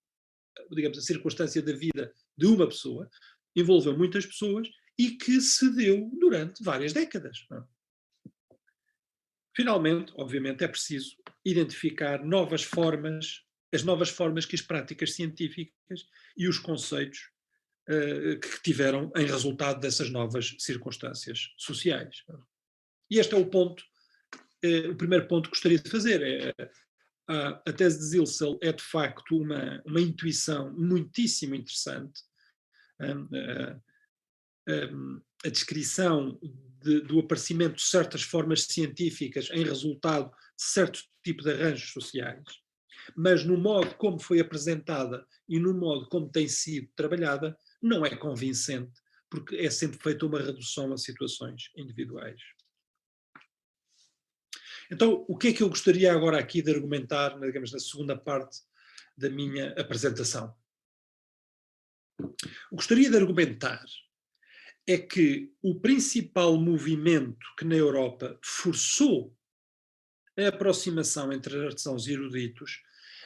digamos, a circunstância da vida de uma pessoa, envolveu muitas pessoas e que se deu durante várias décadas. Não é? Finalmente, obviamente, é preciso identificar as novas formas que as práticas científicas e os conceitos que tiveram em resultado dessas novas circunstâncias sociais. E este é o primeiro ponto que gostaria de fazer. A tese de Zilsel é, de facto, uma intuição muitíssimo interessante. A descrição do aparecimento de certas formas científicas em resultado de certo tipo de arranjos sociais, mas no modo como foi apresentada e no modo como tem sido trabalhada, não é convincente, porque é sempre feita uma redução a situações individuais. Então, o que é que eu gostaria agora aqui de argumentar, digamos, na segunda parte da minha apresentação? O que gostaria de argumentar é que o principal movimento que na Europa forçou a aproximação entre artesãos e eruditos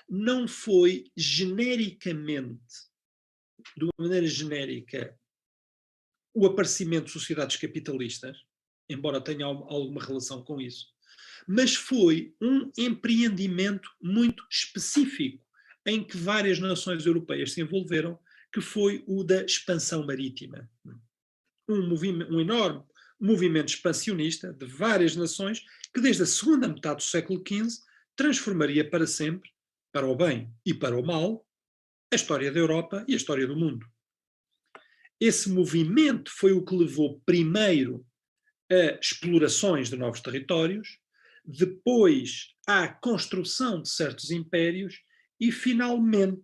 não foi genericamente, de uma maneira genérica, o aparecimento de sociedades capitalistas, embora tenha alguma relação com isso, mas foi um empreendimento muito específico em que várias nações europeias se envolveram, que foi o da expansão marítima. Um enorme movimento expansionista de várias nações que desde a segunda metade do século XV transformaria para sempre, para o bem e para o mal, a história da Europa e a história do mundo. Esse movimento foi o que levou primeiro a explorações de novos territórios, depois à construção de certos impérios e, finalmente,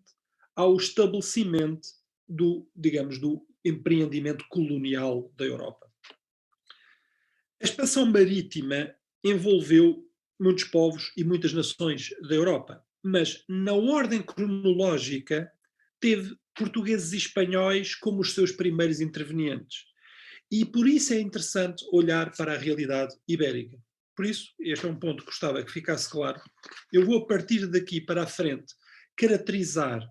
ao estabelecimento do empreendimento colonial da Europa. A expansão marítima envolveu muitos povos e muitas nações da Europa, mas na ordem cronológica teve portugueses e espanhóis como os seus primeiros intervenientes. E por isso é interessante olhar para a realidade ibérica. Por isso, este é um ponto que gostava que ficasse claro. Eu vou, a partir daqui para a frente, caracterizar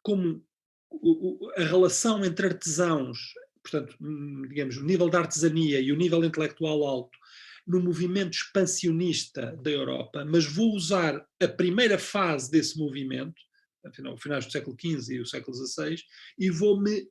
como a relação entre artesãos, portanto, digamos, o nível da artesania e o nível intelectual alto, no movimento expansionista da Europa, mas vou usar a primeira fase desse movimento, afinal, finais do século XV e o século XVI, e vou-me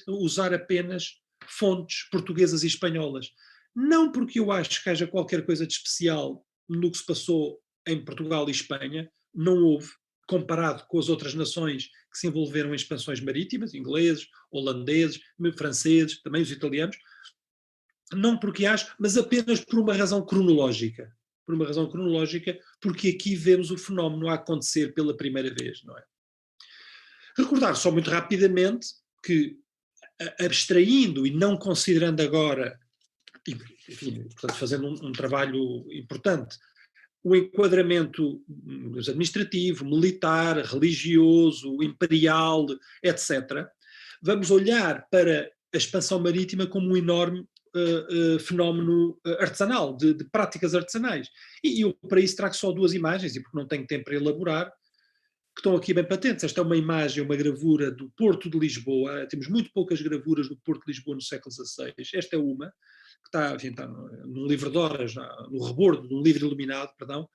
usar apenas fontes portuguesas e espanholas. Não porque eu acho que haja qualquer coisa de especial no que se passou em Portugal e Espanha, não houve, comparado com as outras nações que se envolveram em expansões marítimas, ingleses, holandeses, franceses, também os italianos, não porque acho, mas apenas por uma razão cronológica. Por uma razão cronológica, porque aqui vemos o fenómeno a acontecer pela primeira vez, não é? Recordar só muito rapidamente que, abstraindo e não considerando agora, enfim, portanto, fazendo um trabalho importante, o enquadramento administrativo, militar, religioso, imperial, etc., vamos olhar para a expansão marítima como um enorme fenómeno artesanal, de práticas artesanais. E eu, para isso, trago só duas imagens, e porque não tenho tempo para elaborar, que estão aqui bem patentes. Esta é uma imagem, uma gravura do Porto de Lisboa. Temos muito poucas gravuras do Porto de Lisboa no século XVI. Esta é uma, que está, enfim, está num livro de horas, no rebordo de um livro iluminado, perdão,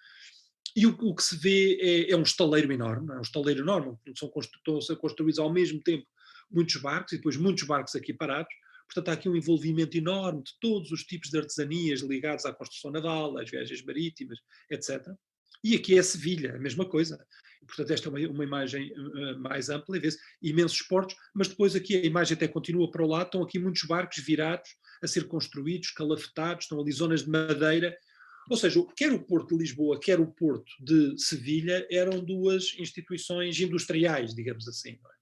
e o que se vê é um estaleiro enorme, não é? Um estaleiro enorme, estão a ser construídos ao mesmo tempo muitos barcos, e depois muitos barcos aqui parados. Portanto, há aqui um envolvimento enorme de todos os tipos de artesanias ligados à construção naval, às viagens marítimas, etc. E aqui é Sevilha, a mesma coisa. E, portanto, esta é uma imagem mais ampla, e vê-se imensos portos, mas depois aqui a imagem até continua para o lado, estão aqui muitos barcos virados a ser construídos, calafetados, estão ali zonas de madeira. Ou seja, quer o Porto de Lisboa, quer o Porto de Sevilha eram duas instituições industriais, digamos assim. Não é?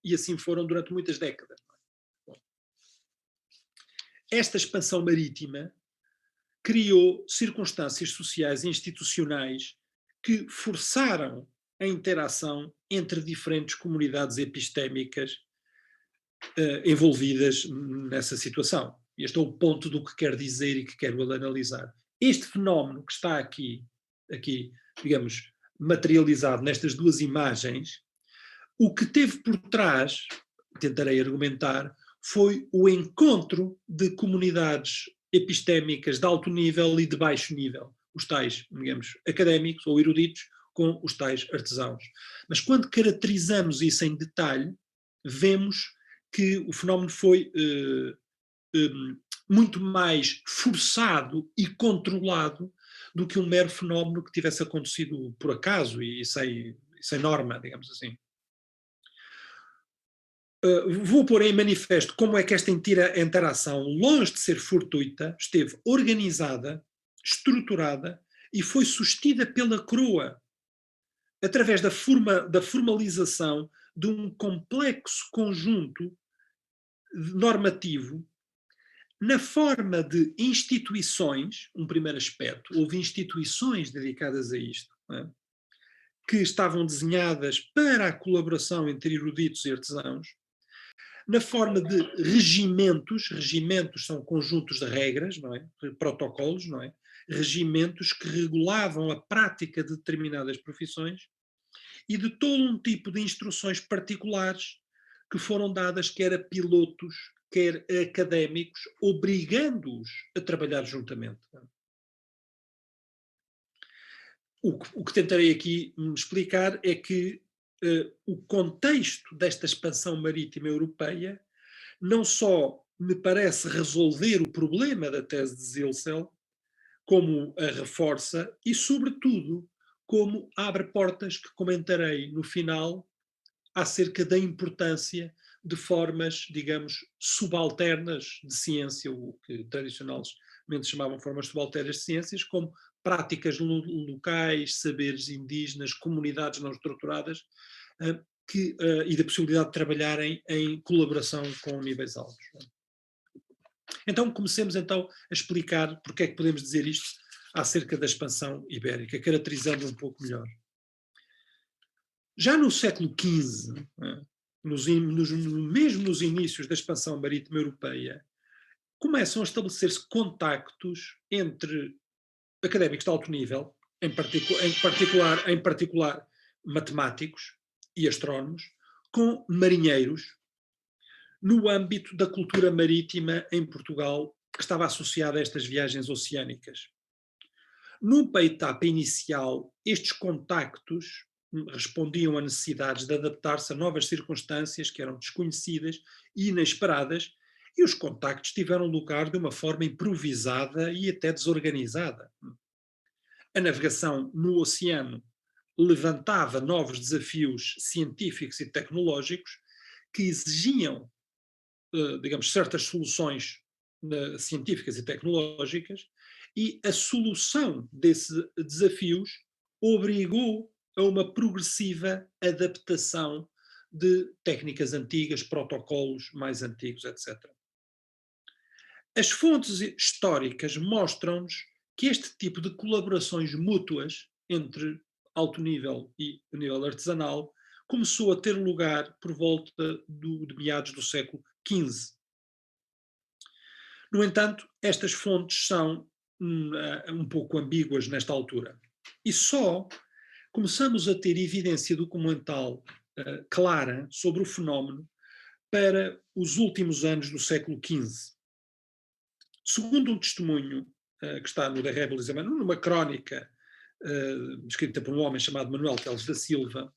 E assim foram durante muitas décadas. Não é? Bom, esta expansão marítima criou circunstâncias sociais e institucionais que forçaram a interação entre diferentes comunidades epistémicas envolvidas nessa situação. Este é o ponto do que quero dizer e que quero analisar. Este fenómeno que está aqui, digamos, materializado nestas duas imagens, o que teve por trás, tentarei argumentar, foi o encontro de comunidades epistémicas de alto nível e de baixo nível, os tais, digamos, académicos ou eruditos, com os tais artesãos. Mas quando caracterizamos isso em detalhe, vemos que o fenómeno foi muito mais forçado e controlado do que um mero fenómeno que tivesse acontecido por acaso e sem norma, digamos assim. Vou pôr em manifesto como é que esta interação, longe de ser fortuita, esteve organizada, estruturada e foi sustida pela coroa, através da formalização de um complexo conjunto normativo na forma de instituições. Um primeiro aspecto, houve instituições dedicadas a isto, é? Que estavam desenhadas para a colaboração entre eruditos e artesãos, na forma de regimentos são conjuntos de regras, não é? Protocolos, não é? Regimentos que regulavam a prática de determinadas profissões e de todo um tipo de instruções particulares que foram dadas quer a pilotos, quer a académicos, obrigando-os a trabalhar juntamente. O que tentarei aqui explicar é que o contexto desta expansão marítima europeia não só me parece resolver o problema da tese de Zilsel, como a reforça e, sobretudo, como abre portas que comentarei no final acerca da importância de formas, digamos, subalternas de ciência, o que tradicionalmente chamavam formas subalternas de ciências, como práticas locais, saberes indígenas, comunidades não estruturadas, e da possibilidade de trabalharem em colaboração com níveis altos. Então comecemos então a explicar porque é que podemos dizer isto acerca da expansão ibérica, caracterizando um pouco melhor. Já no século XV, mesmo nos inícios da expansão marítima europeia, começam a estabelecer-se contactos entre académicos de alto nível, em particular matemáticos e astrónomos, com marinheiros, no âmbito da cultura marítima em Portugal, que estava associada a estas viagens oceânicas. Numa etapa inicial, estes contactos respondiam a necessidades de adaptar-se a novas circunstâncias que eram desconhecidas e inesperadas, e os contactos tiveram lugar de uma forma improvisada e até desorganizada. A navegação no oceano levantava novos desafios científicos e tecnológicos que exigiam, digamos, certas soluções científicas e tecnológicas, e a solução desses desafios obrigou a uma progressiva adaptação de técnicas antigas, protocolos mais antigos, etc. As fontes históricas mostram-nos que este tipo de colaborações mútuas entre alto nível e nível artesanal começou a ter lugar por volta de meados do século XV. No entanto, estas fontes são um pouco ambíguas nesta altura. E só começamos a ter evidência documental clara sobre o fenómeno para os últimos anos do século XV. Segundo um testemunho que está no The Rebels, numa crónica escrita por um homem chamado Manuel Teles da Silva,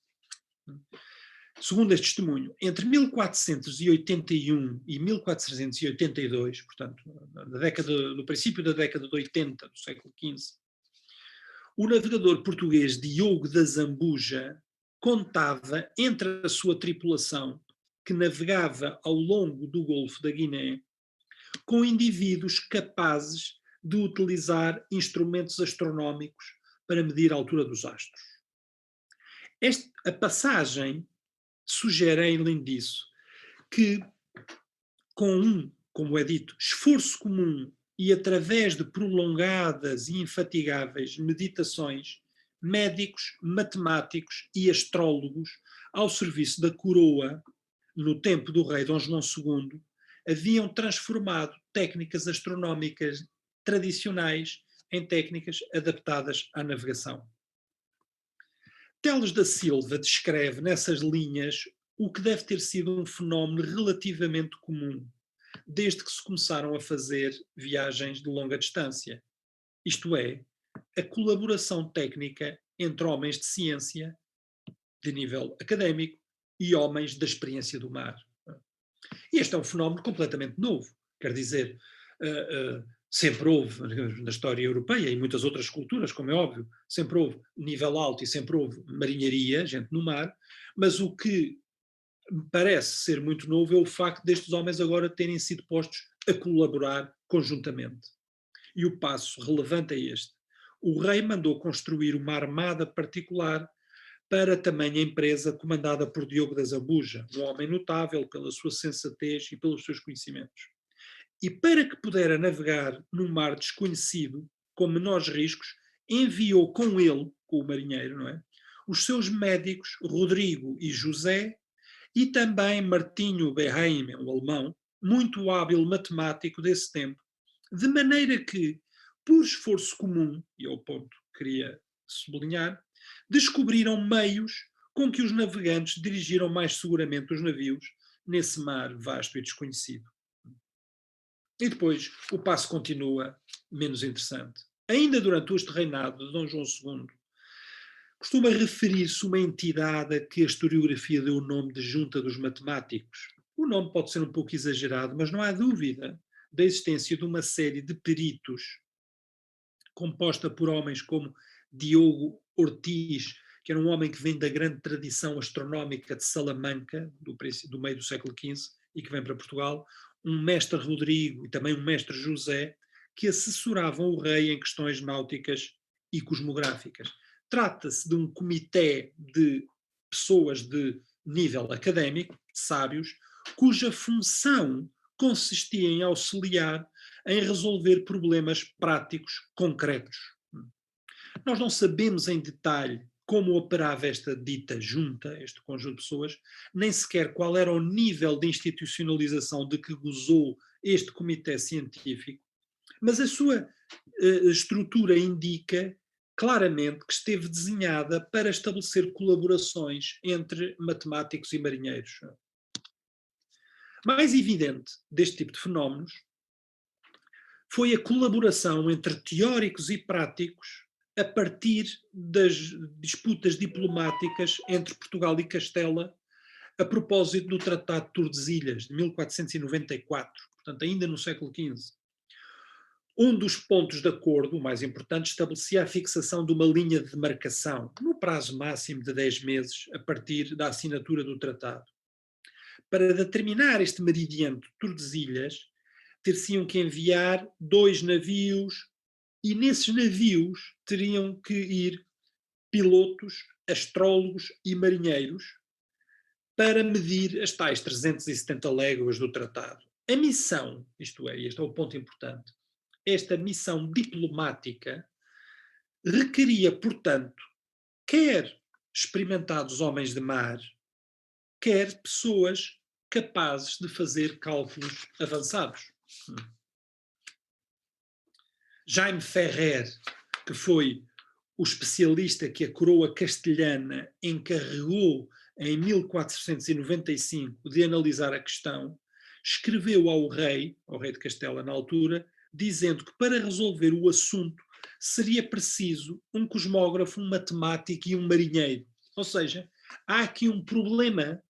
segundo este testemunho, entre 1481 e 1482, portanto, no princípio da década de 80 do século XV, o navegador português Diogo da Zambuja contava entre a sua tripulação, que navegava ao longo do Golfo da Guiné, com indivíduos capazes de utilizar instrumentos astronómicos para medir a altura dos astros. A passagem sugere, além disso, que com como é dito, esforço comum e através de prolongadas e infatigáveis meditações, médicos, matemáticos e astrólogos ao serviço da coroa, no tempo do rei Dom João II, haviam transformado técnicas astronómicas tradicionais em técnicas adaptadas à navegação. Teles da Silva descreve nessas linhas o que deve ter sido um fenómeno relativamente comum, desde que se começaram a fazer viagens de longa distância. Isto é, a colaboração técnica entre homens de ciência, de nível académico, e homens da experiência do mar. E este é um fenómeno completamente novo. Quer dizer, sempre houve, na história europeia e em muitas outras culturas, como é óbvio, sempre houve nível alto e sempre houve marinharia, gente no mar, mas o que parece ser muito novo é o facto destes homens agora terem sido postos a colaborar conjuntamente. E o passo relevante é este. O rei mandou construir uma armada particular para tamanha empresa comandada por Diogo da Zambuja, um homem notável pela sua sensatez e pelos seus conhecimentos. E para que pudera navegar num mar desconhecido, com menores riscos, enviou com ele, com o marinheiro, não é? Os seus médicos, Rodrigo e José, e também Martinho Beheim, um alemão, muito hábil matemático desse tempo, de maneira que, por esforço comum, e é o ponto que queria sublinhar, descobriram meios com que os navegantes dirigiram mais seguramente os navios nesse mar vasto e desconhecido. E depois o passo continua menos interessante. Ainda durante este reinado de Dom João II, costuma referir-se uma entidade a que a historiografia deu o nome de Junta dos Matemáticos. O nome pode ser um pouco exagerado, mas não há dúvida da existência de uma série de peritos composta por homens como Diogo Ortiz, que era um homem que vem da grande tradição astronómica de Salamanca, do meio do século XV, e que vem para Portugal, um mestre Rodrigo e também um mestre José, que assessoravam o rei em questões náuticas e cosmográficas. Trata-se de um comitê de pessoas de nível académico, sábios, cuja função consistia em auxiliar em resolver problemas práticos concretos. Nós não sabemos em detalhe como operava esta dita junta, este conjunto de pessoas, nem sequer qual era o nível de institucionalização de que gozou este comitê científico, mas a sua estrutura indica claramente que esteve desenhada para estabelecer colaborações entre matemáticos e marinheiros. Mais evidente deste tipo de fenómenos foi a colaboração entre teóricos e práticos a partir das disputas diplomáticas entre Portugal e Castela a propósito do Tratado de Tordesilhas, de 1494, portanto ainda no século XV. Um dos pontos de acordo, o mais importante, estabelecia a fixação de uma linha de demarcação, no prazo máximo de 10 meses, a partir da assinatura do tratado. Para determinar este meridiano de Tordesilhas, ter-se-iam que enviar 2 navios, e nesses navios teriam que ir pilotos, astrólogos e marinheiros para medir as tais 370 léguas do tratado. A missão, isto é, este é o ponto importante, esta missão diplomática requeria, portanto, quer experimentados homens de mar, quer pessoas capazes de fazer cálculos avançados. Jaime Ferrer, que foi o especialista que a coroa castelhana encarregou em 1495 de analisar a questão, escreveu ao rei de Castela na altura, dizendo que para resolver o assunto seria preciso um cosmógrafo, um matemático e um marinheiro. Ou seja, há aqui um problema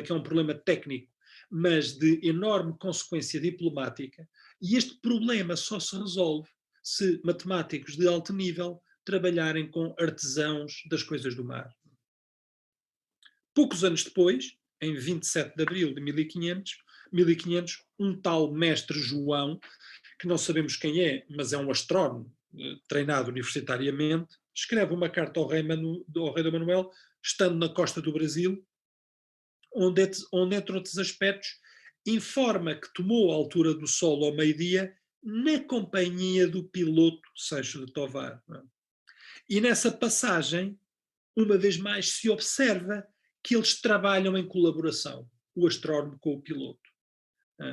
que é um problema técnico, mas de enorme consequência diplomática, e este problema só se resolve se matemáticos de alto nível trabalharem com artesãos das coisas do mar. Poucos anos depois, em 27 de abril de 1500, um tal mestre João, que não sabemos quem é, mas é um astrónomo treinado universitariamente, escreve uma carta ao rei Dom Manuel, estando na costa do Brasil, onde, entre outros aspectos, informa que tomou a altura do Sol ao meio-dia na companhia do piloto Sancho de Tovar. E nessa passagem, uma vez mais, se observa que eles trabalham em colaboração, o astrónomo com o piloto.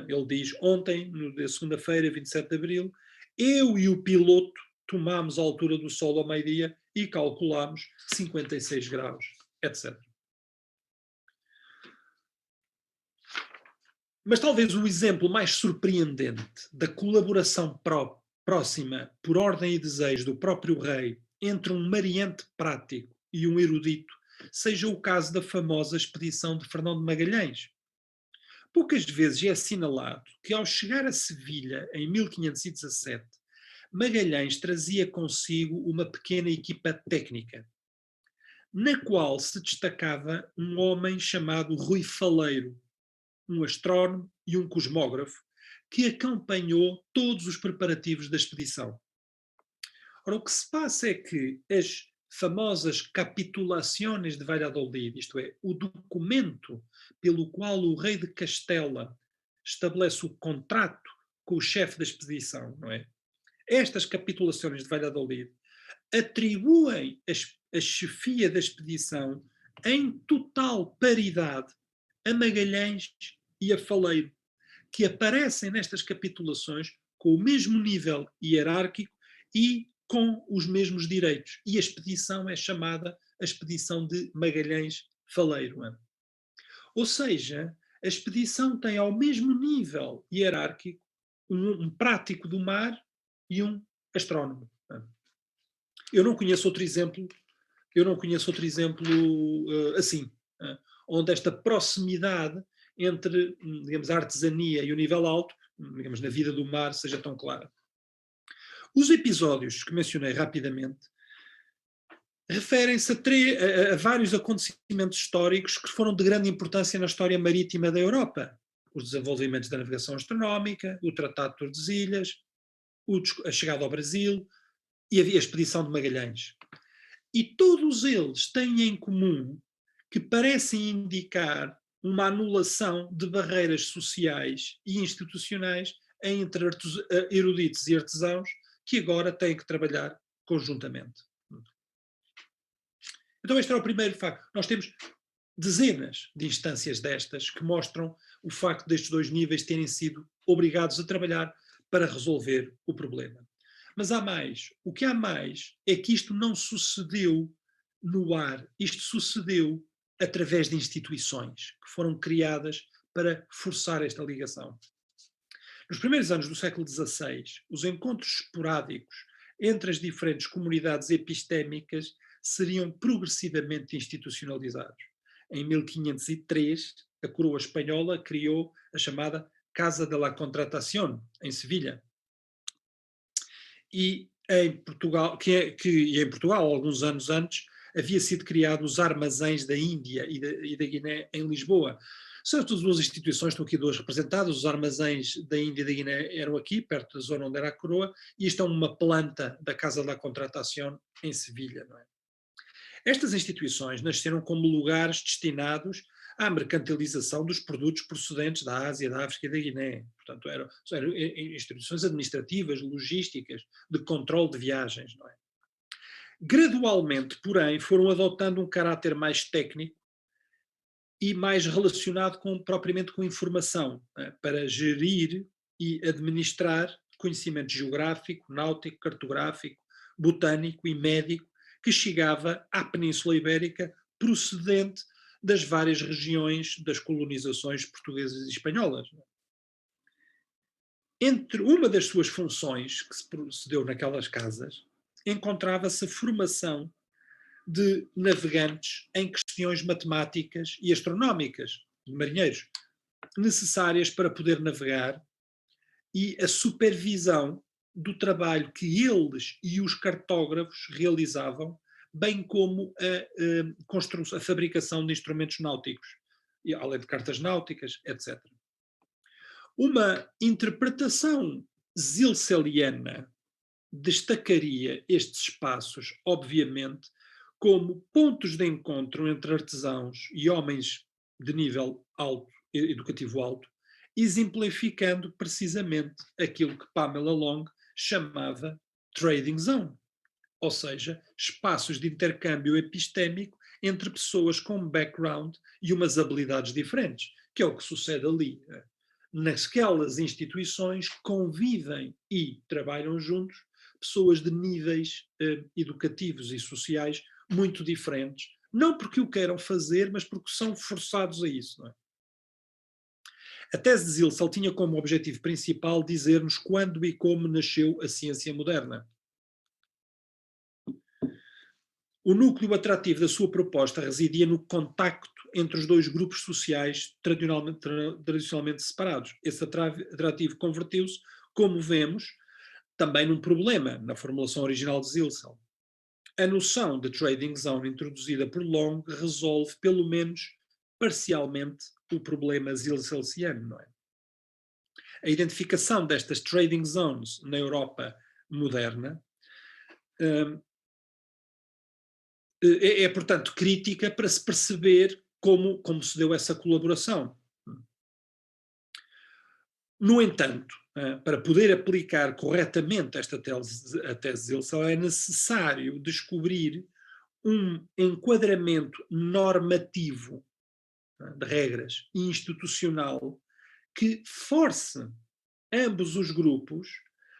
Ele diz, ontem, na segunda-feira, 27 de abril, eu e o piloto tomámos a altura do Sol ao meio-dia e calculámos 56 graus, etc. Mas talvez o exemplo mais surpreendente da colaboração próxima, por ordem e desejo do próprio rei, entre um marinhante prático e um erudito, seja o caso da famosa expedição de Fernão de Magalhães. Poucas vezes é assinalado que, ao chegar a Sevilha, em 1517, Magalhães trazia consigo uma pequena equipa técnica, na qual se destacava um homem chamado Rui Faleiro, um astrónomo e um cosmógrafo, que acompanhou todos os preparativos da expedição. Ora, o que se passa é que as famosas capitulações de Valladolid, isto é, o documento pelo qual o rei de Castela estabelece o contrato com o chefe da expedição, não é? Estas capitulações de Valladolid atribuem a chefia da expedição em total paridade a Magalhães e a Faleiro, que aparecem nestas capitulações com o mesmo nível hierárquico e com os mesmos direitos. E a expedição é chamada a expedição de Magalhães-Faleiro. Ou seja, a expedição tem ao mesmo nível hierárquico um prático do mar e um astrónomo. Eu não conheço outro exemplo assim, onde esta proximidade entre, digamos, a artesania e o nível alto, digamos, na vida do mar, seja tão clara. Os episódios que mencionei rapidamente referem-se a vários acontecimentos históricos que foram de grande importância na história marítima da Europa. Os desenvolvimentos da navegação astronómica, o Tratado de Tordesilhas, a chegada ao Brasil e a expedição de Magalhães. E todos eles têm em comum que parecem indicar uma anulação de barreiras sociais e institucionais entre eruditos e artesãos que agora têm que trabalhar conjuntamente. Então este era o primeiro facto. Nós temos dezenas de instâncias destas que mostram o facto destes dois níveis terem sido obrigados a trabalhar para resolver o problema. Mas há mais. O que há mais é que isto não sucedeu no ar, isto sucedeu através de instituições que foram criadas para forçar esta ligação. Nos primeiros anos do século XVI, os encontros esporádicos entre as diferentes comunidades epistémicas seriam progressivamente institucionalizados. Em 1503, a coroa espanhola criou a chamada Casa de la Contratación, em Sevilha. E em Portugal, em Portugal, alguns anos antes, havia sido criado os armazéns da Índia e da Guiné em Lisboa. São estas duas instituições, estão aqui duas representadas, os armazéns da Índia e da Guiné eram aqui, perto da zona onde era a coroa, e isto é uma planta da Casa da Contratación em Sevilha, não é? Estas instituições nasceram como lugares destinados à mercantilização dos produtos procedentes da Ásia, da África e da Guiné. Portanto, eram instituições administrativas, logísticas, de controle de viagens, não é? Gradualmente, porém, foram adotando um caráter mais técnico e mais relacionado propriamente com informação, para gerir e administrar conhecimento geográfico, náutico, cartográfico, botânico e médico que chegava à Península Ibérica procedente das várias regiões das colonizações portuguesas e espanholas. Entre uma das suas funções que se procedeu naquelas casas, encontrava-se a formação de navegantes em questões matemáticas e astronómicas, de marinheiros, necessárias para poder navegar, e a supervisão do trabalho que eles e os cartógrafos realizavam, bem como a fabricação de instrumentos náuticos, além de cartas náuticas, etc. Uma interpretação zilceliana destacaria estes espaços, obviamente, como pontos de encontro entre artesãos e homens de nível alto, educativo alto, exemplificando precisamente aquilo que Pamela Long chamava trading zone, ou seja, espaços de intercâmbio epistémico entre pessoas com um background e umas habilidades diferentes, que é o que sucede ali. Nasquelas instituições convivem e trabalham juntos pessoas de níveis educativos e sociais muito diferentes, não porque o queiram fazer, mas porque são forçados a isso, não é? A tese de Zilsel tinha como objetivo principal dizer-nos quando e como nasceu a ciência moderna. O núcleo atrativo da sua proposta residia no contacto entre os dois grupos sociais tradicionalmente separados. Esse atrativo converteu-se, como vemos, também num problema na formulação original de Zilsel. A noção de trading zone introduzida por Long resolve, pelo menos parcialmente, o problema zilcelsiano, não é? A identificação destas trading zones na Europa moderna portanto, crítica para se perceber como se deu essa colaboração. No entanto, para poder aplicar corretamente a tese de Zilsel, é necessário descobrir um enquadramento normativo de regras e institucional que force ambos os grupos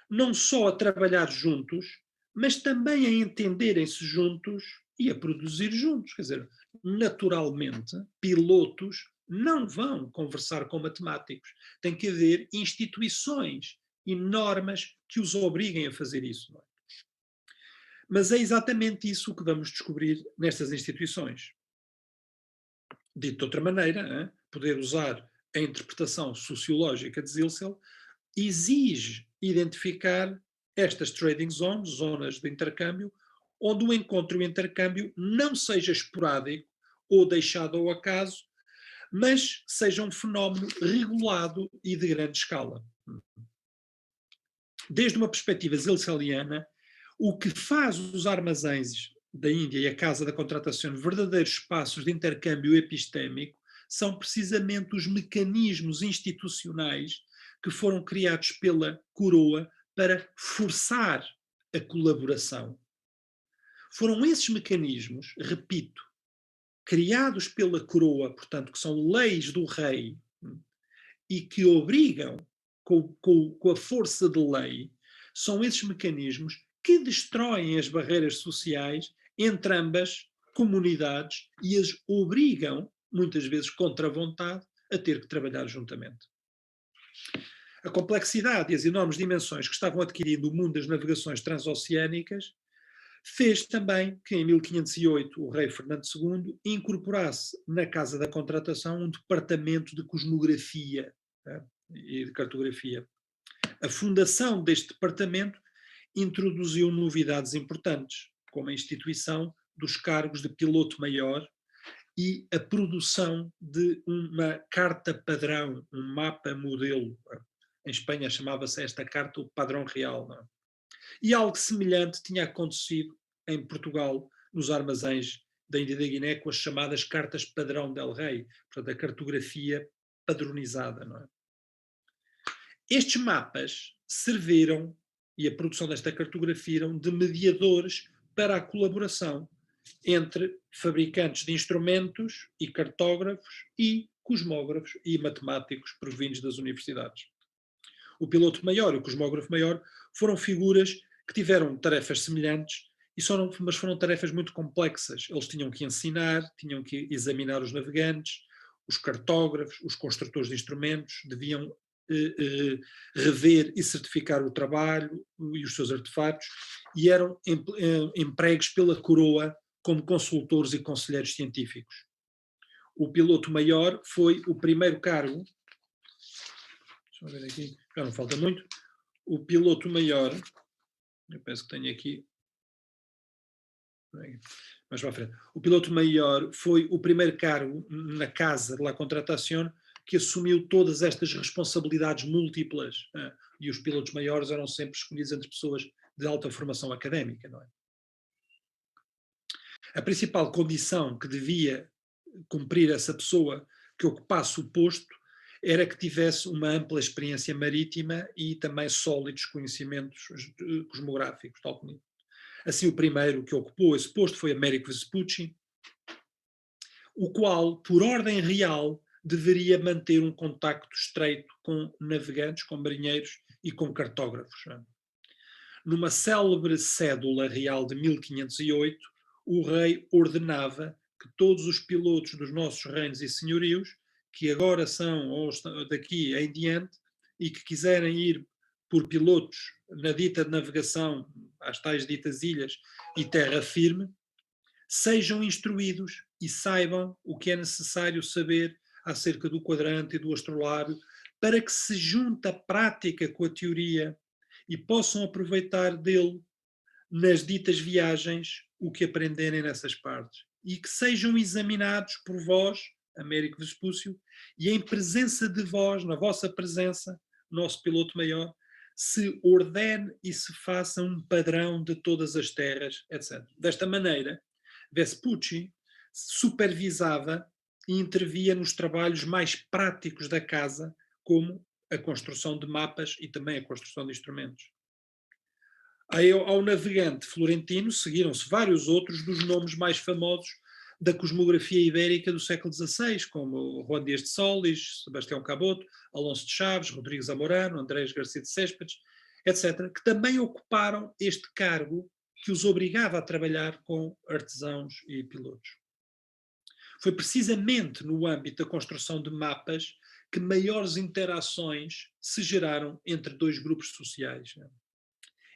não só a trabalhar juntos, mas também a entenderem-se juntos e a produzir juntos. Quer dizer, naturalmente, pilotos não vão conversar com matemáticos. Tem que haver instituições e normas que os obriguem a fazer isso. Não é? Mas é exatamente isso que vamos descobrir nestas instituições. Dito de outra maneira, poder usar a interpretação sociológica de Zilsel exige identificar estas trading zones, zonas de intercâmbio, onde o encontro e o intercâmbio não seja esporádico ou deixado ao acaso, mas seja um fenómeno regulado e de grande escala. Desde uma perspectiva zilceliana, o que faz os armazéns da Índia e a Casa da Contratação verdadeiros espaços de intercâmbio epistémico são precisamente os mecanismos institucionais que foram criados pela coroa para forçar a colaboração. Foram esses mecanismos, repito, criados pela coroa, portanto, que são leis do rei, e que obrigam, com a força de lei, são esses mecanismos que destroem as barreiras sociais entre ambas comunidades e as obrigam, muitas vezes contra a vontade, a ter que trabalhar juntamente. A complexidade e as enormes dimensões que estavam adquirindo o mundo das navegações transoceânicas fez também que, em 1508, o rei Fernando II incorporasse na Casa da Contratação um departamento de cosmografia, e de cartografia. A fundação deste departamento introduziu novidades importantes, como a instituição dos cargos de piloto-maior e a produção de uma carta padrão, um mapa modelo. Em Espanha chamava-se esta carta o Padrão Real. Não é? E algo semelhante tinha acontecido em Portugal, nos armazéns da Índia da Guiné, com as chamadas cartas padrão del Rei, portanto, a cartografia padronizada. Não é? Estes mapas serviram, e a produção desta cartografia, de mediadores para a colaboração entre fabricantes de instrumentos e cartógrafos e cosmógrafos e matemáticos provindos das universidades. O piloto maior e o cosmógrafo maior foram figuras que tiveram tarefas semelhantes, mas foram tarefas muito complexas. Eles tinham que ensinar, tinham que examinar os navegantes, os cartógrafos, os construtores de instrumentos, deviam rever e certificar o trabalho e os seus artefatos, e eram empregos pela coroa como consultores e conselheiros científicos. O piloto maior foi o primeiro cargo, deixa eu ver aqui, já não falta muito, o piloto maior, eu penso que tenho aqui, mais para a frente, o piloto maior foi o primeiro cargo na Casa de la Contratación que assumiu todas estas responsabilidades múltiplas, e os pilotos maiores eram sempre escolhidos entre pessoas de alta formação académica, não é? A principal condição que devia cumprir essa pessoa que ocupasse o posto era que tivesse uma ampla experiência marítima e também sólidos conhecimentos cosmográficos. Assim, o primeiro que ocupou esse posto foi Américo Vespucci, o qual, por ordem real, deveria manter um contacto estreito com navegantes, com marinheiros e com cartógrafos. Numa célebre cédula real de 1508, o rei ordenava que todos os pilotos dos nossos reinos e senhorios, que agora são ou daqui em diante, e que quiserem ir por pilotos na dita navegação às tais ditas ilhas e terra firme, sejam instruídos e saibam o que é necessário saber acerca do quadrante e do astrolábio, para que se junte a prática com a teoria e possam aproveitar dele nas ditas viagens o que aprenderem nessas partes, e que sejam examinados por vós, Américo Vespúcio, e em presença de vós, na vossa presença, nosso piloto maior, se ordene e se faça um padrão de todas as terras, etc. Desta maneira, Vespucci supervisava e intervia nos trabalhos mais práticos da casa, como a construção de mapas e também a construção de instrumentos. Ao navegante florentino seguiram-se vários outros dos nomes mais famosos da cosmografia ibérica do século XVI, como Juan Dias de Solís, Sebastião Cabot, Alonso de Chaves, Rodrigues Zamorano, Andrés Garcia de Céspedes, etc., que também ocuparam este cargo que os obrigava a trabalhar com artesãos e pilotos. Foi precisamente no âmbito da construção de mapas que maiores interações se geraram entre dois grupos sociais.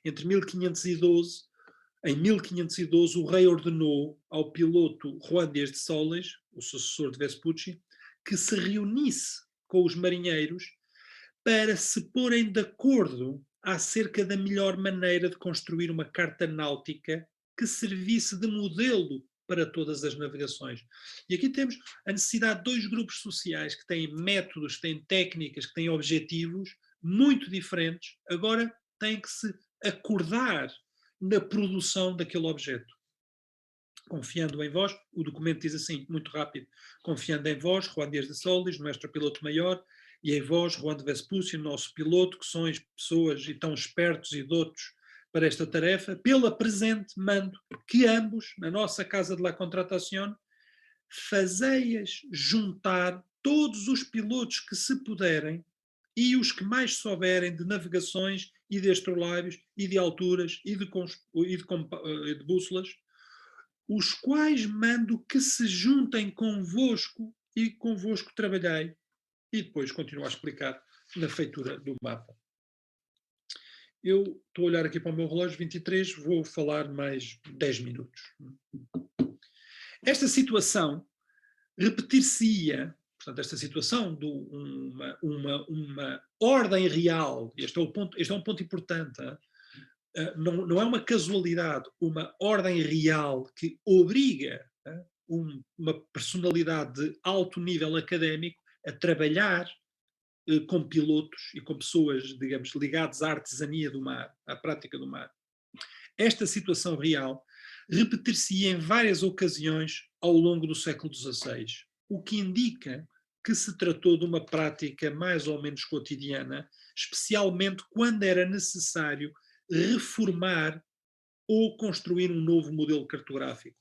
Entre 1512, em 1512, o rei ordenou ao piloto Juan Dias de Solís, o sucessor de Vespucci, que se reunisse com os marinheiros para se porem de acordo acerca da melhor maneira de construir uma carta náutica que servisse de modelo para todas as navegações. E aqui temos a necessidade de dois grupos sociais que têm métodos, que têm técnicas, que têm objetivos muito diferentes, agora têm que se acordar na produção daquele objeto. confiando em vós, o documento diz assim, muito rápido, confiando em vós, Juan Dias de Solís, nosso piloto maior, e em vós, Juan de Vespucci, nosso piloto, que sois pessoas e tão espertos e doutos para esta tarefa, pela presente mando que ambos, na nossa Casa de la Contratación, fazeias juntar todos os pilotos que se puderem e os que mais souberem de navegações e de astrolábios e de alturas e de bússolas, os quais mando que se juntem convosco e convosco trabalhei. E depois continua a explicar na feitura do mapa. Eu estou a olhar aqui para o meu relógio, 23, vou falar mais 10 minutos. Esta situação repetir-se-ia, portanto, esta situação de uma ordem real, este é um ponto importante, não é uma casualidade, uma ordem real que obriga uma personalidade de alto nível académico a trabalhar com pilotos e com pessoas, digamos, ligadas à artesania do mar, à prática do mar. Esta situação real repetir-se-ia em várias ocasiões ao longo do século XVI, o que indica que se tratou de uma prática mais ou menos cotidiana, especialmente quando era necessário reformar ou construir um novo modelo cartográfico.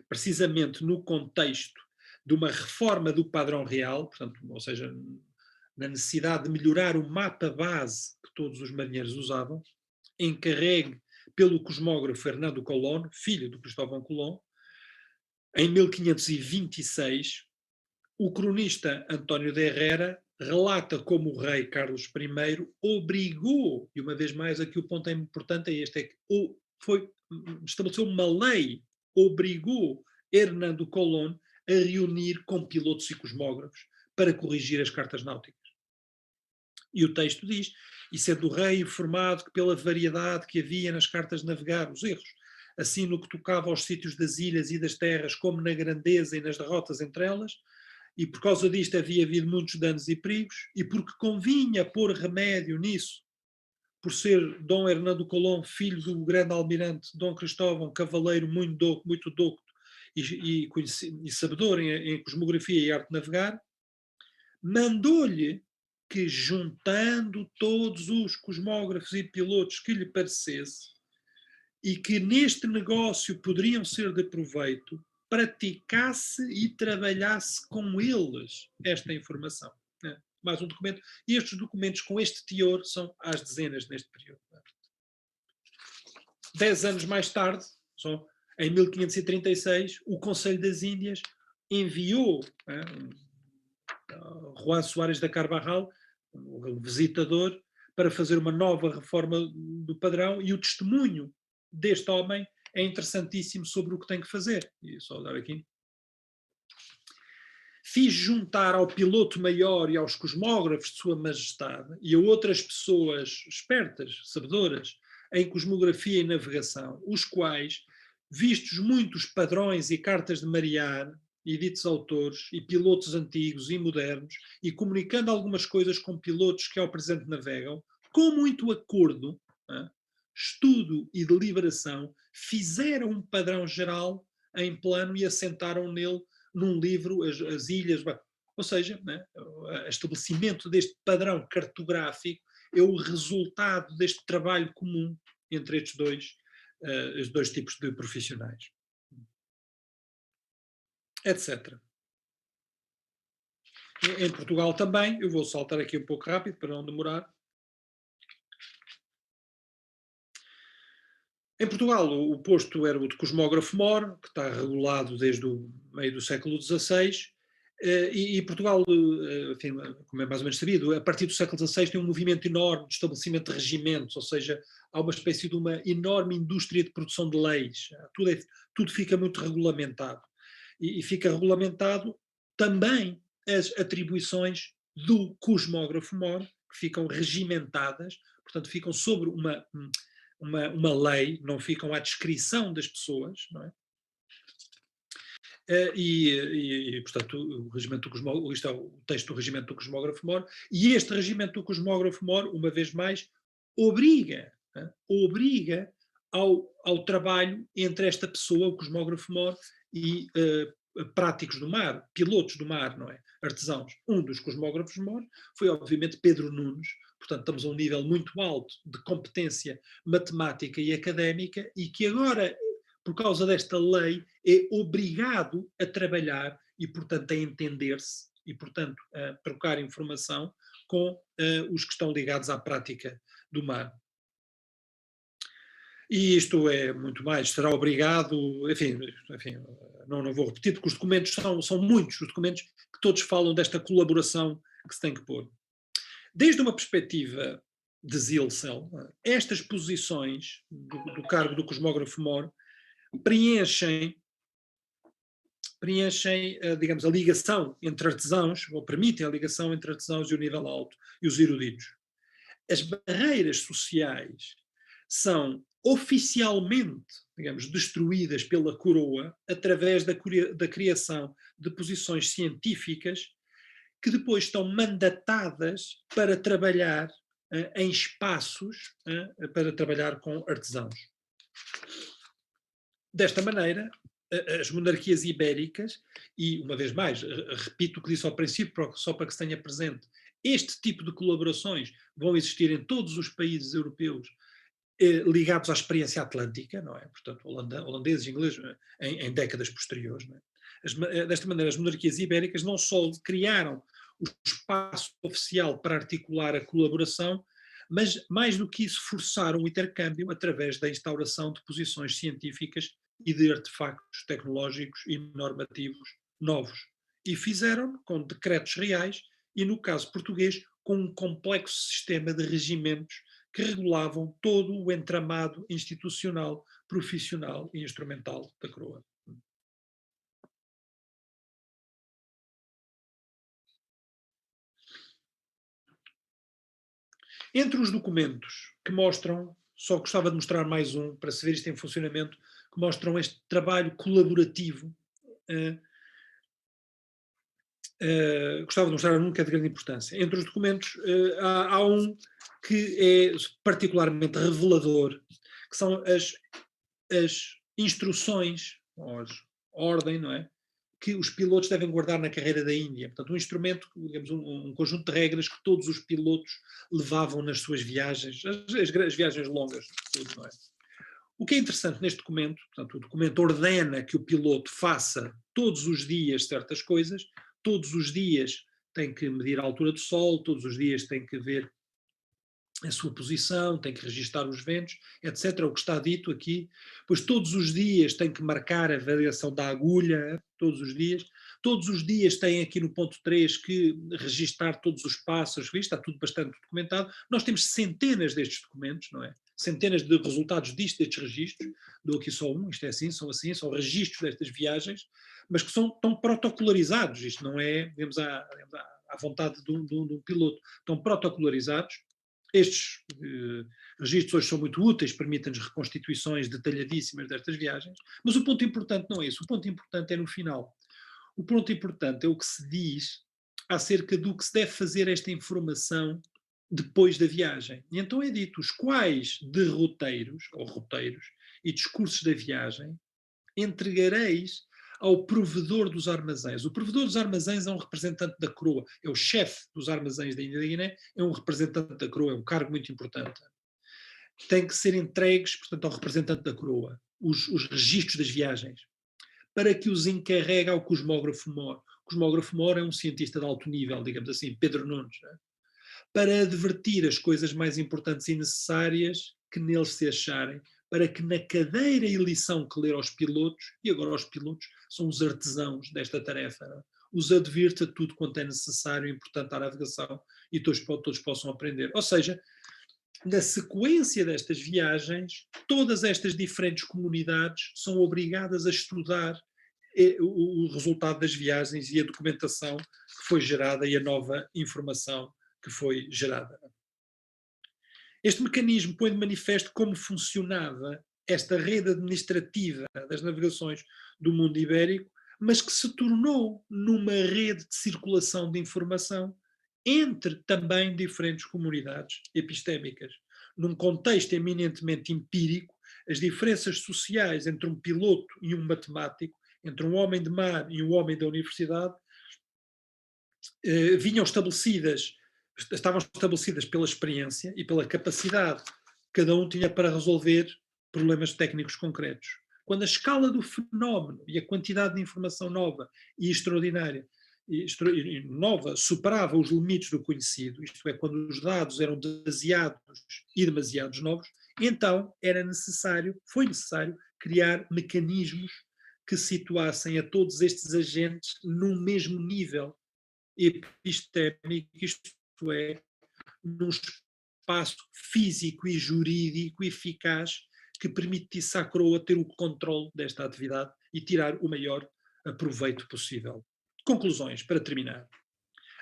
Precisamente no contexto de uma reforma do padrão real, portanto, ou seja, na necessidade de melhorar o mapa base que todos os marinheiros usavam, encarregue pelo cosmógrafo Fernando Colón, filho do Cristóvão Colón, em 1526, o cronista António de Herrera relata como o rei Carlos I obrigou, e uma vez mais aqui o ponto é importante, é este, é que estabeleceu uma lei, obrigou Hernando Colón a reunir com pilotos e cosmógrafos para corrigir as cartas náuticas. E o texto diz, e sendo o rei informado que pela variedade que havia nas cartas de navegar, os erros, assim no que tocava aos sítios das ilhas e das terras, como na grandeza e nas derrotas entre elas, e por causa disto havia havido muitos danos e perigos, e porque convinha pôr remédio nisso, por ser Dom Hernando Colón, filho do grande almirante Dom Cristóvão, cavaleiro muito docto e sabedor em cosmografia e arte de navegar, mandou-lhe que, juntando todos os cosmógrafos e pilotos que lhe parecesse, e que neste negócio poderiam ser de proveito, praticasse e trabalhasse com eles esta informação. Mais um documento. E estes documentos com este teor são às dezenas neste período. 10 anos mais tarde, em 1536, o Conselho das Índias enviou Juan Soares da Carvajal, o visitador, para fazer uma nova reforma do padrão, e o testemunho deste homem é interessantíssimo sobre o que tem que fazer. E só dar aqui. Fiz juntar ao piloto maior e aos cosmógrafos de Sua Majestade e a outras pessoas espertas, sabedoras, em cosmografia e navegação, os quais, vistos muitos padrões e cartas de marear, e ditos autores, e pilotos antigos e modernos, e comunicando algumas coisas com pilotos que ao presente navegam, com muito acordo, estudo e deliberação, fizeram um padrão geral em plano e assentaram nele, num livro, as ilhas. Ou seja, o estabelecimento deste padrão cartográfico é o resultado deste trabalho comum entre estes os dois tipos de profissionais. Etc. Em Portugal também, eu vou saltar aqui um pouco rápido para não demorar. Em Portugal, o posto era o de cosmógrafo-mor, que está regulado desde o meio do século XVI, e Portugal, enfim, como é mais ou menos sabido, a partir do século XVI tem um movimento enorme de estabelecimento de regimentos, ou seja, há uma espécie de uma enorme indústria de produção de leis, tudo fica muito regulamentado. E fica regulamentado também as atribuições do cosmógrafo-mor, que ficam regimentadas, portanto ficam sobre uma lei, não ficam à descrição das pessoas, não é? Portanto, o regimento do isto é o texto do regimento do cosmógrafo-mor, e este regimento do cosmógrafo-mor, uma vez mais, obriga ao trabalho entre esta pessoa, o cosmógrafo mor, e práticos do mar, pilotos do mar, não é? Artesãos. Um dos cosmógrafos mor foi, obviamente, Pedro Nunes. Portanto, estamos a um nível muito alto de competência matemática e académica e que agora, por causa desta lei, é obrigado a trabalhar e, portanto, a entender-se e, portanto, a trocar informação com os que estão ligados à prática do mar. E isto é muito mais, será obrigado, enfim não vou repetir, porque os documentos são muitos, os documentos que todos falam desta colaboração que se tem que pôr. Desde uma perspectiva de Zilsel, estas posições do cargo do cosmógrafo mor preenchem, digamos, a ligação entre artesãos, ou permitem a ligação entre artesãos e o nível alto e os eruditos. As barreiras sociais são oficialmente, digamos, destruídas pela coroa através da criação de posições científicas que depois estão mandatadas para trabalhar em espaços, para trabalhar com artesãos. Desta maneira, as monarquias ibéricas, e uma vez mais, repito o que disse ao princípio, só para que se tenha presente, este tipo de colaborações vão existir em todos os países europeus ligados à experiência atlântica, não é? Portanto, holandeses e ingleses em décadas posteriores. Não é? Desta maneira, as monarquias ibéricas não só criaram o espaço oficial para articular a colaboração, mas, mais do que isso, forçaram o intercâmbio através da instauração de posições científicas e de artefactos tecnológicos e normativos novos. E fizeram com decretos reais e, no caso português, com um complexo sistema de regimentos que regulavam todo o entramado institucional, profissional e instrumental da coroa. Entre os documentos que mostram, só gostava de mostrar mais um, para se ver isto em funcionamento, que mostram este trabalho colaborativo. Gostava de mostrar um que é de grande importância. Entre os documentos, há um que é particularmente revelador, que são as instruções, ou as ordem, não é? Que os pilotos devem guardar na carreira da Índia. Portanto, um instrumento, digamos, um conjunto de regras que todos os pilotos levavam nas suas viagens, as viagens longas, tudo, não é? O que é interessante neste documento, portanto, o documento ordena que o piloto faça todos os dias certas coisas, todos os dias tem que medir a altura do sol, todos os dias tem que ver a sua posição, tem que registar os ventos, etc. O que está dito aqui. Pois todos os dias tem que marcar a variação da agulha, todos os dias tem aqui no ponto 3 que registar todos os passos, está tudo bastante documentado. Nós temos centenas destes documentos, não é? Centenas de resultados destes registros, dou aqui só um, isto é assim, são registros destas viagens, mas que são tão protocolarizados, isto não é, digamos, à vontade de um piloto, estão protocolarizados. Estes registros hoje são muito úteis, permitem-nos reconstituições detalhadíssimas destas viagens, mas o ponto importante não é isso, o ponto importante é no final. O ponto importante é o que se diz acerca do que se deve fazer esta informação depois da viagem. E então é dito os quais derroteiros, ou roteiros, e discursos da viagem entregareis ao provedor dos armazéns. O provedor dos armazéns é um representante da coroa, é o chefe dos armazéns da Índia da Guiné, é um representante da coroa, é um cargo muito importante. Tem que ser entregues, portanto, ao representante da coroa, os registros das viagens, para que os encarregue ao cosmógrafo mor. O cosmógrafo mor é um cientista de alto nível, digamos assim, Pedro Nunes, para advertir as coisas mais importantes e necessárias que neles se acharem, para que na cadeira e lição que ler aos pilotos, e agora os pilotos são os artesãos desta tarefa, os advirta tudo quanto é necessário e importante à navegação e todos possam aprender. Ou seja, na sequência destas viagens, todas estas diferentes comunidades são obrigadas a estudar o resultado das viagens e a documentação que foi gerada e a nova informação que foi gerada. Este mecanismo põe de manifesto como funcionava esta rede administrativa das navegações do mundo ibérico, mas que se tornou numa rede de circulação de informação entre também diferentes comunidades epistémicas, num contexto eminentemente empírico as diferenças sociais entre um piloto e um matemático, entre um homem de mar e um homem da universidade, vinham estabelecidas, estavam estabelecidas pela experiência e pela capacidade que cada um tinha para resolver problemas técnicos concretos. Quando a escala do fenómeno e a quantidade de informação nova e extraordinária e nova superava os limites do conhecido, isto é, quando os dados eram demasiados e demasiados novos, então foi necessário criar mecanismos que situassem a todos estes agentes num mesmo nível epistémico, isto é, num espaço físico e jurídico eficaz que permitisse à coroa ter o controle desta atividade e tirar o maior proveito possível. Conclusões, para terminar.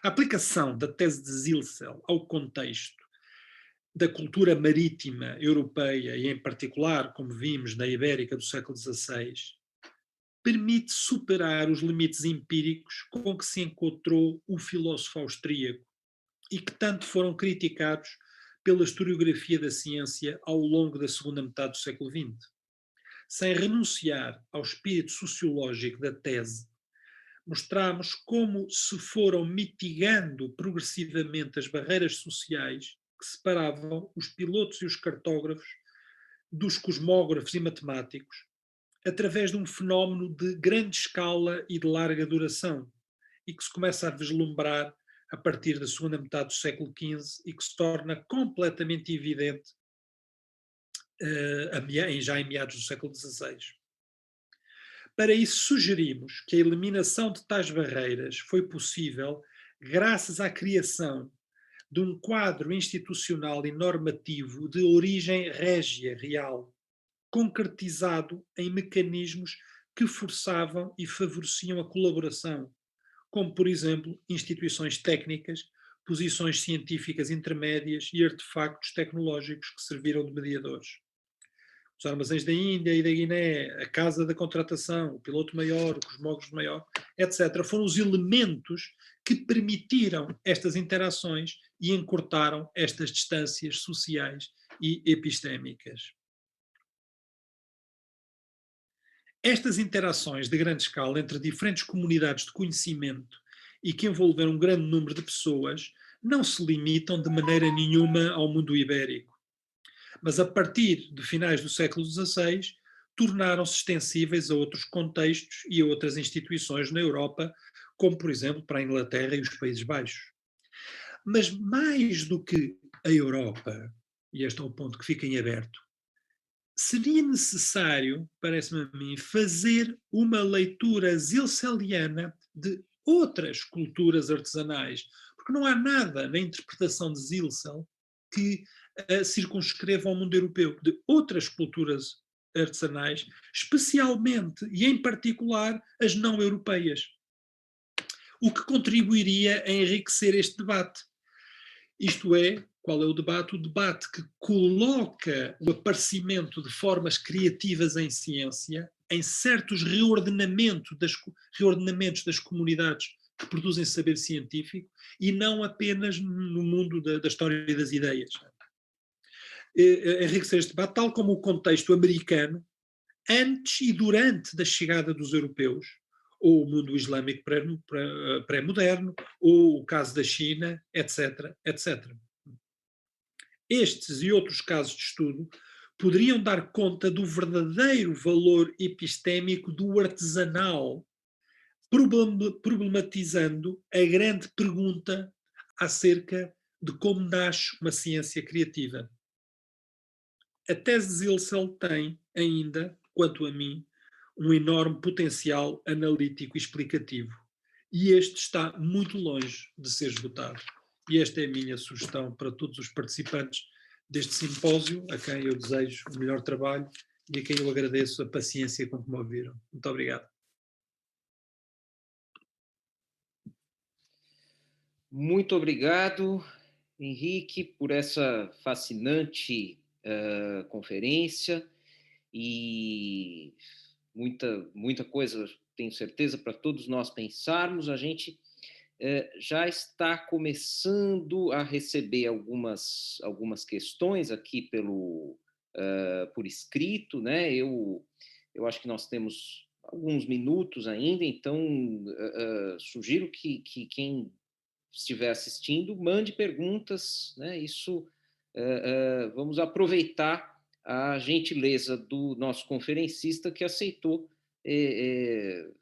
A aplicação da tese de Zilsel ao contexto da cultura marítima europeia e, em particular, como vimos, na Ibérica do século XVI, permite superar os limites empíricos com que se encontrou o filósofo austríaco e que tanto foram criticados pela historiografia da ciência ao longo da segunda metade do século XX. Sem renunciar ao espírito sociológico da tese, mostramos como se foram mitigando progressivamente as barreiras sociais que separavam os pilotos e os cartógrafos dos cosmógrafos e matemáticos, através de um fenómeno de grande escala e de larga duração, e que se começa a vislumbrar a partir da segunda metade do século XV e que se torna completamente evidente já em meados do século XVI. Para isso, sugerimos que a eliminação de tais barreiras foi possível graças à criação de um quadro institucional e normativo de origem régia real, concretizado em mecanismos que forçavam e favoreciam a colaboração, como, por exemplo, instituições técnicas, posições científicas intermédias e artefactos tecnológicos que serviram de mediadores. Os armazéns da Índia e da Guiné, a casa da contratação, o piloto maior, o cosmógrafo maior, etc., foram os elementos que permitiram estas interações e encurtaram estas distâncias sociais e epistémicas. Estas interações de grande escala entre diferentes comunidades de conhecimento e que envolveram um grande número de pessoas não se limitam de maneira nenhuma ao mundo ibérico, mas a partir de finais do século XVI tornaram-se extensíveis a outros contextos e a outras instituições na Europa, como por exemplo para a Inglaterra e os Países Baixos. Mas mais do que a Europa, e este é o ponto que fica em aberto, seria necessário, parece-me a mim, fazer uma leitura zilceliana de outras culturas artesanais, porque não há nada na interpretação de Zilcel que circunscreva ao mundo europeu, de outras culturas artesanais, especialmente e em particular as não europeias, o que contribuiria a enriquecer este debate. Isto é, qual é o debate? O debate que coloca o aparecimento de formas criativas em ciência em certos reordenamentos das comunidades que produzem saber científico e não apenas no mundo da história e das ideias. Enriquecer este debate, tal como o contexto americano, antes e durante da chegada dos europeus, ou o mundo islâmico pré-moderno, ou o caso da China, etc., etc. Estes e outros casos de estudo poderiam dar conta do verdadeiro valor epistémico do artesanal, problematizando a grande pergunta acerca de como nasce uma ciência criativa. A tese de Zilsel tem ainda, quanto a mim, um enorme potencial analítico e explicativo. E este está muito longe de ser esgotado. E esta é a minha sugestão para todos os participantes deste simpósio, a quem eu desejo o melhor trabalho e a quem eu agradeço a paciência com que me ouviram. Muito obrigado. Muito obrigado, Henrique, por essa fascinante conferência e muita coisa, tenho certeza, para todos nós pensarmos. A gente já está começando a receber algumas questões aqui por escrito, né? Eu acho que nós temos alguns minutos ainda, então sugiro que quem estiver assistindo mande perguntas, né? Isso vamos aproveitar a gentileza do nosso conferencista que aceitou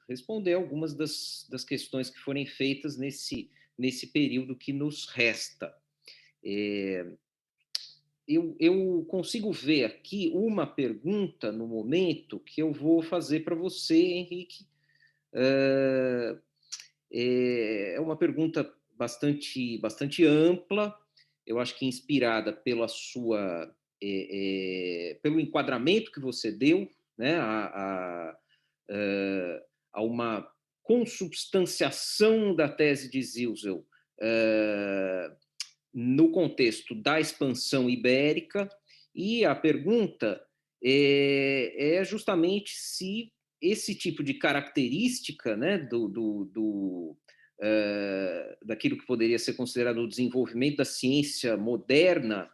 responder algumas das questões que forem feitas nesse período que nos resta. Eu consigo ver aqui uma pergunta no momento que eu vou fazer para você, Henrique. É uma pergunta bastante ampla, eu acho que inspirada pelo enquadramento que você deu, né, a uma consubstanciação da tese de Zilsel no contexto da expansão ibérica, e a pergunta é justamente se esse tipo de característica, né, daquilo que poderia ser considerado o desenvolvimento da ciência moderna,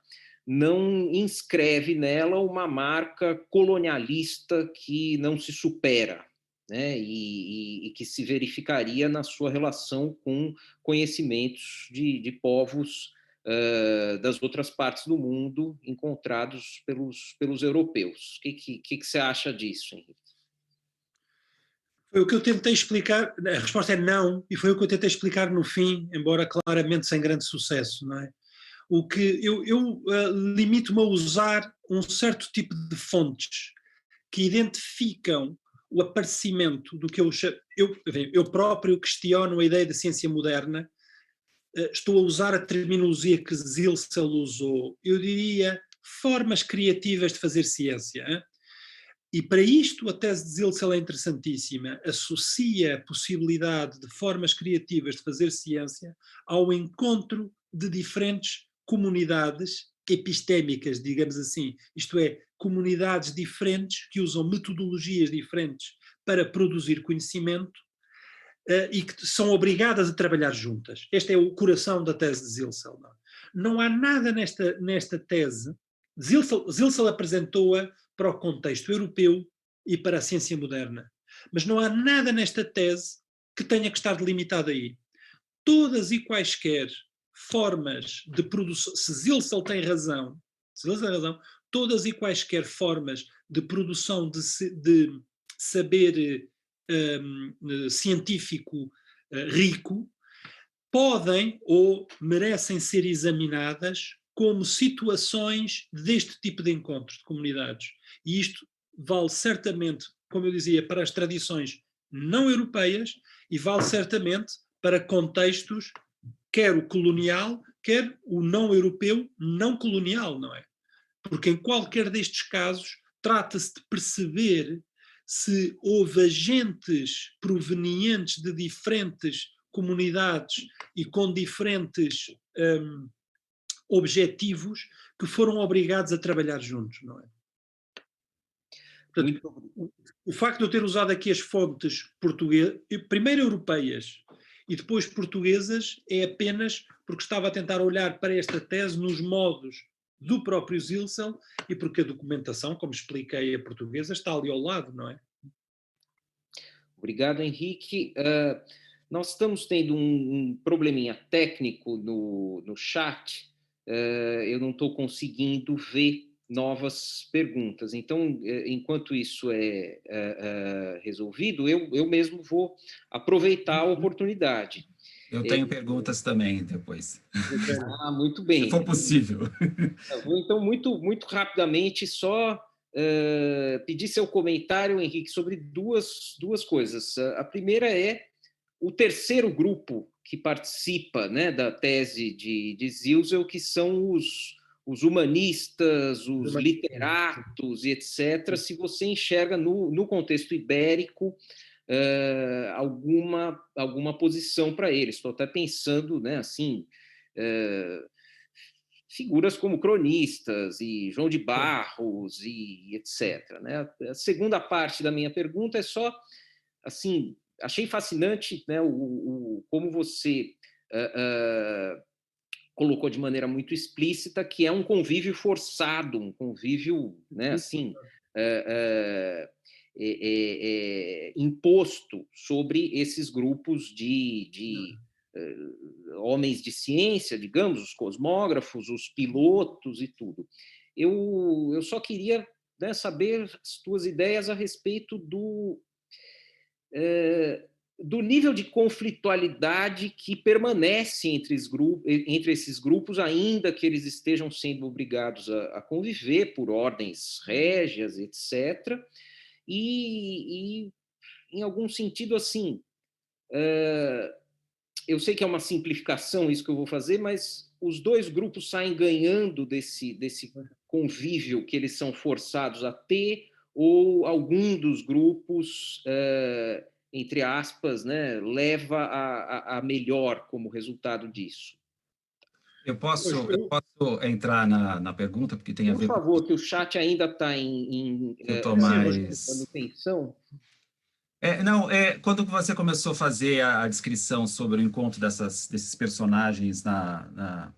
não inscreve nela uma marca colonialista que não se supera, né, e que se verificaria na sua relação com conhecimentos de povos das outras partes do mundo encontrados pelos europeus. O que você acha disso, Henrique? Foi o que eu tentei explicar, a resposta é não, e foi o que eu tentei explicar no fim, embora claramente sem grande sucesso, não é? O que eu limito-me a usar um certo tipo de fontes que identificam o aparecimento do que eu próprio questiono a ideia da ciência moderna. Estou a usar a terminologia que Zilsel usou, eu diria formas criativas de fazer ciência. Hein? E para isto a tese de Zilsel é interessantíssima, associa a possibilidade de formas criativas de fazer ciência ao encontro de diferentes comunidades epistémicas, digamos assim, isto é, comunidades diferentes que usam metodologias diferentes para produzir conhecimento e que são obrigadas a trabalhar juntas. Este é o coração da tese de Zilsel. Não há nada nesta tese. Zilsel apresentou-a para o contexto europeu e para a ciência moderna. Mas não há nada nesta tese que tenha que estar delimitado aí. Todas e quaisquer formas de produção, se Zilsel tem razão, todas e quaisquer formas de produção de saber científico rico podem ou merecem ser examinadas como situações deste tipo de encontros de comunidades. E isto vale certamente, como eu dizia, para as tradições não europeias e vale certamente para contextos, quer o colonial, quer o não europeu não colonial, não é? Porque em qualquer destes casos trata-se de perceber se houve agentes provenientes de diferentes comunidades e com diferentes objetivos que foram obrigados a trabalhar juntos, não é? Portanto, o facto de eu ter usado aqui as fontes portuguesas, primeiro europeias e depois portuguesas, é apenas porque estava a tentar olhar para esta tese nos modos do próprio Zilsel e porque a documentação, como expliquei, a portuguesa, está ali ao lado, não é? Obrigado, Henrique. Nós estamos tendo um probleminha técnico no chat. Eu não estou conseguindo ver novas perguntas. Então, enquanto isso é resolvido, eu mesmo vou aproveitar a oportunidade. Eu tenho perguntas também depois. Muito bem. Se for possível. Eu vou, então, muito rapidamente, só pedir seu comentário, Henrique, sobre duas coisas. A primeira é o terceiro grupo que participa, né, da tese de Zilsel, que são os humanistas, os literatos e etc., se você enxerga no contexto ibérico alguma posição para eles. Estou até pensando, né, assim, figuras como cronistas e João de Barros e etc. Né? A segunda parte da minha pergunta é só, assim, achei fascinante, né, como você colocou de maneira muito explícita, que é um convívio forçado, um convívio, né, assim, imposto sobre esses grupos de homens de ciência, digamos, os cosmógrafos, os pilotos e tudo. Eu só queria, né, saber as tuas ideias a respeito do nível de conflitualidade que permanece entre esses grupos, ainda que eles estejam sendo obrigados a conviver por ordens régias, etc. E, em algum sentido, assim, eu sei que é uma simplificação isso que eu vou fazer, mas os dois grupos saem ganhando desse convívio que eles são forçados a ter, ou algum dos grupos, entre aspas, né, leva a melhor como resultado disso? Eu posso entrar na pergunta, porque tem a Por ver com favor, que o chat ainda está que o sim, mas em Tomás. manutenção. Não, quando você começou a fazer a descrição sobre o encontro desses personagens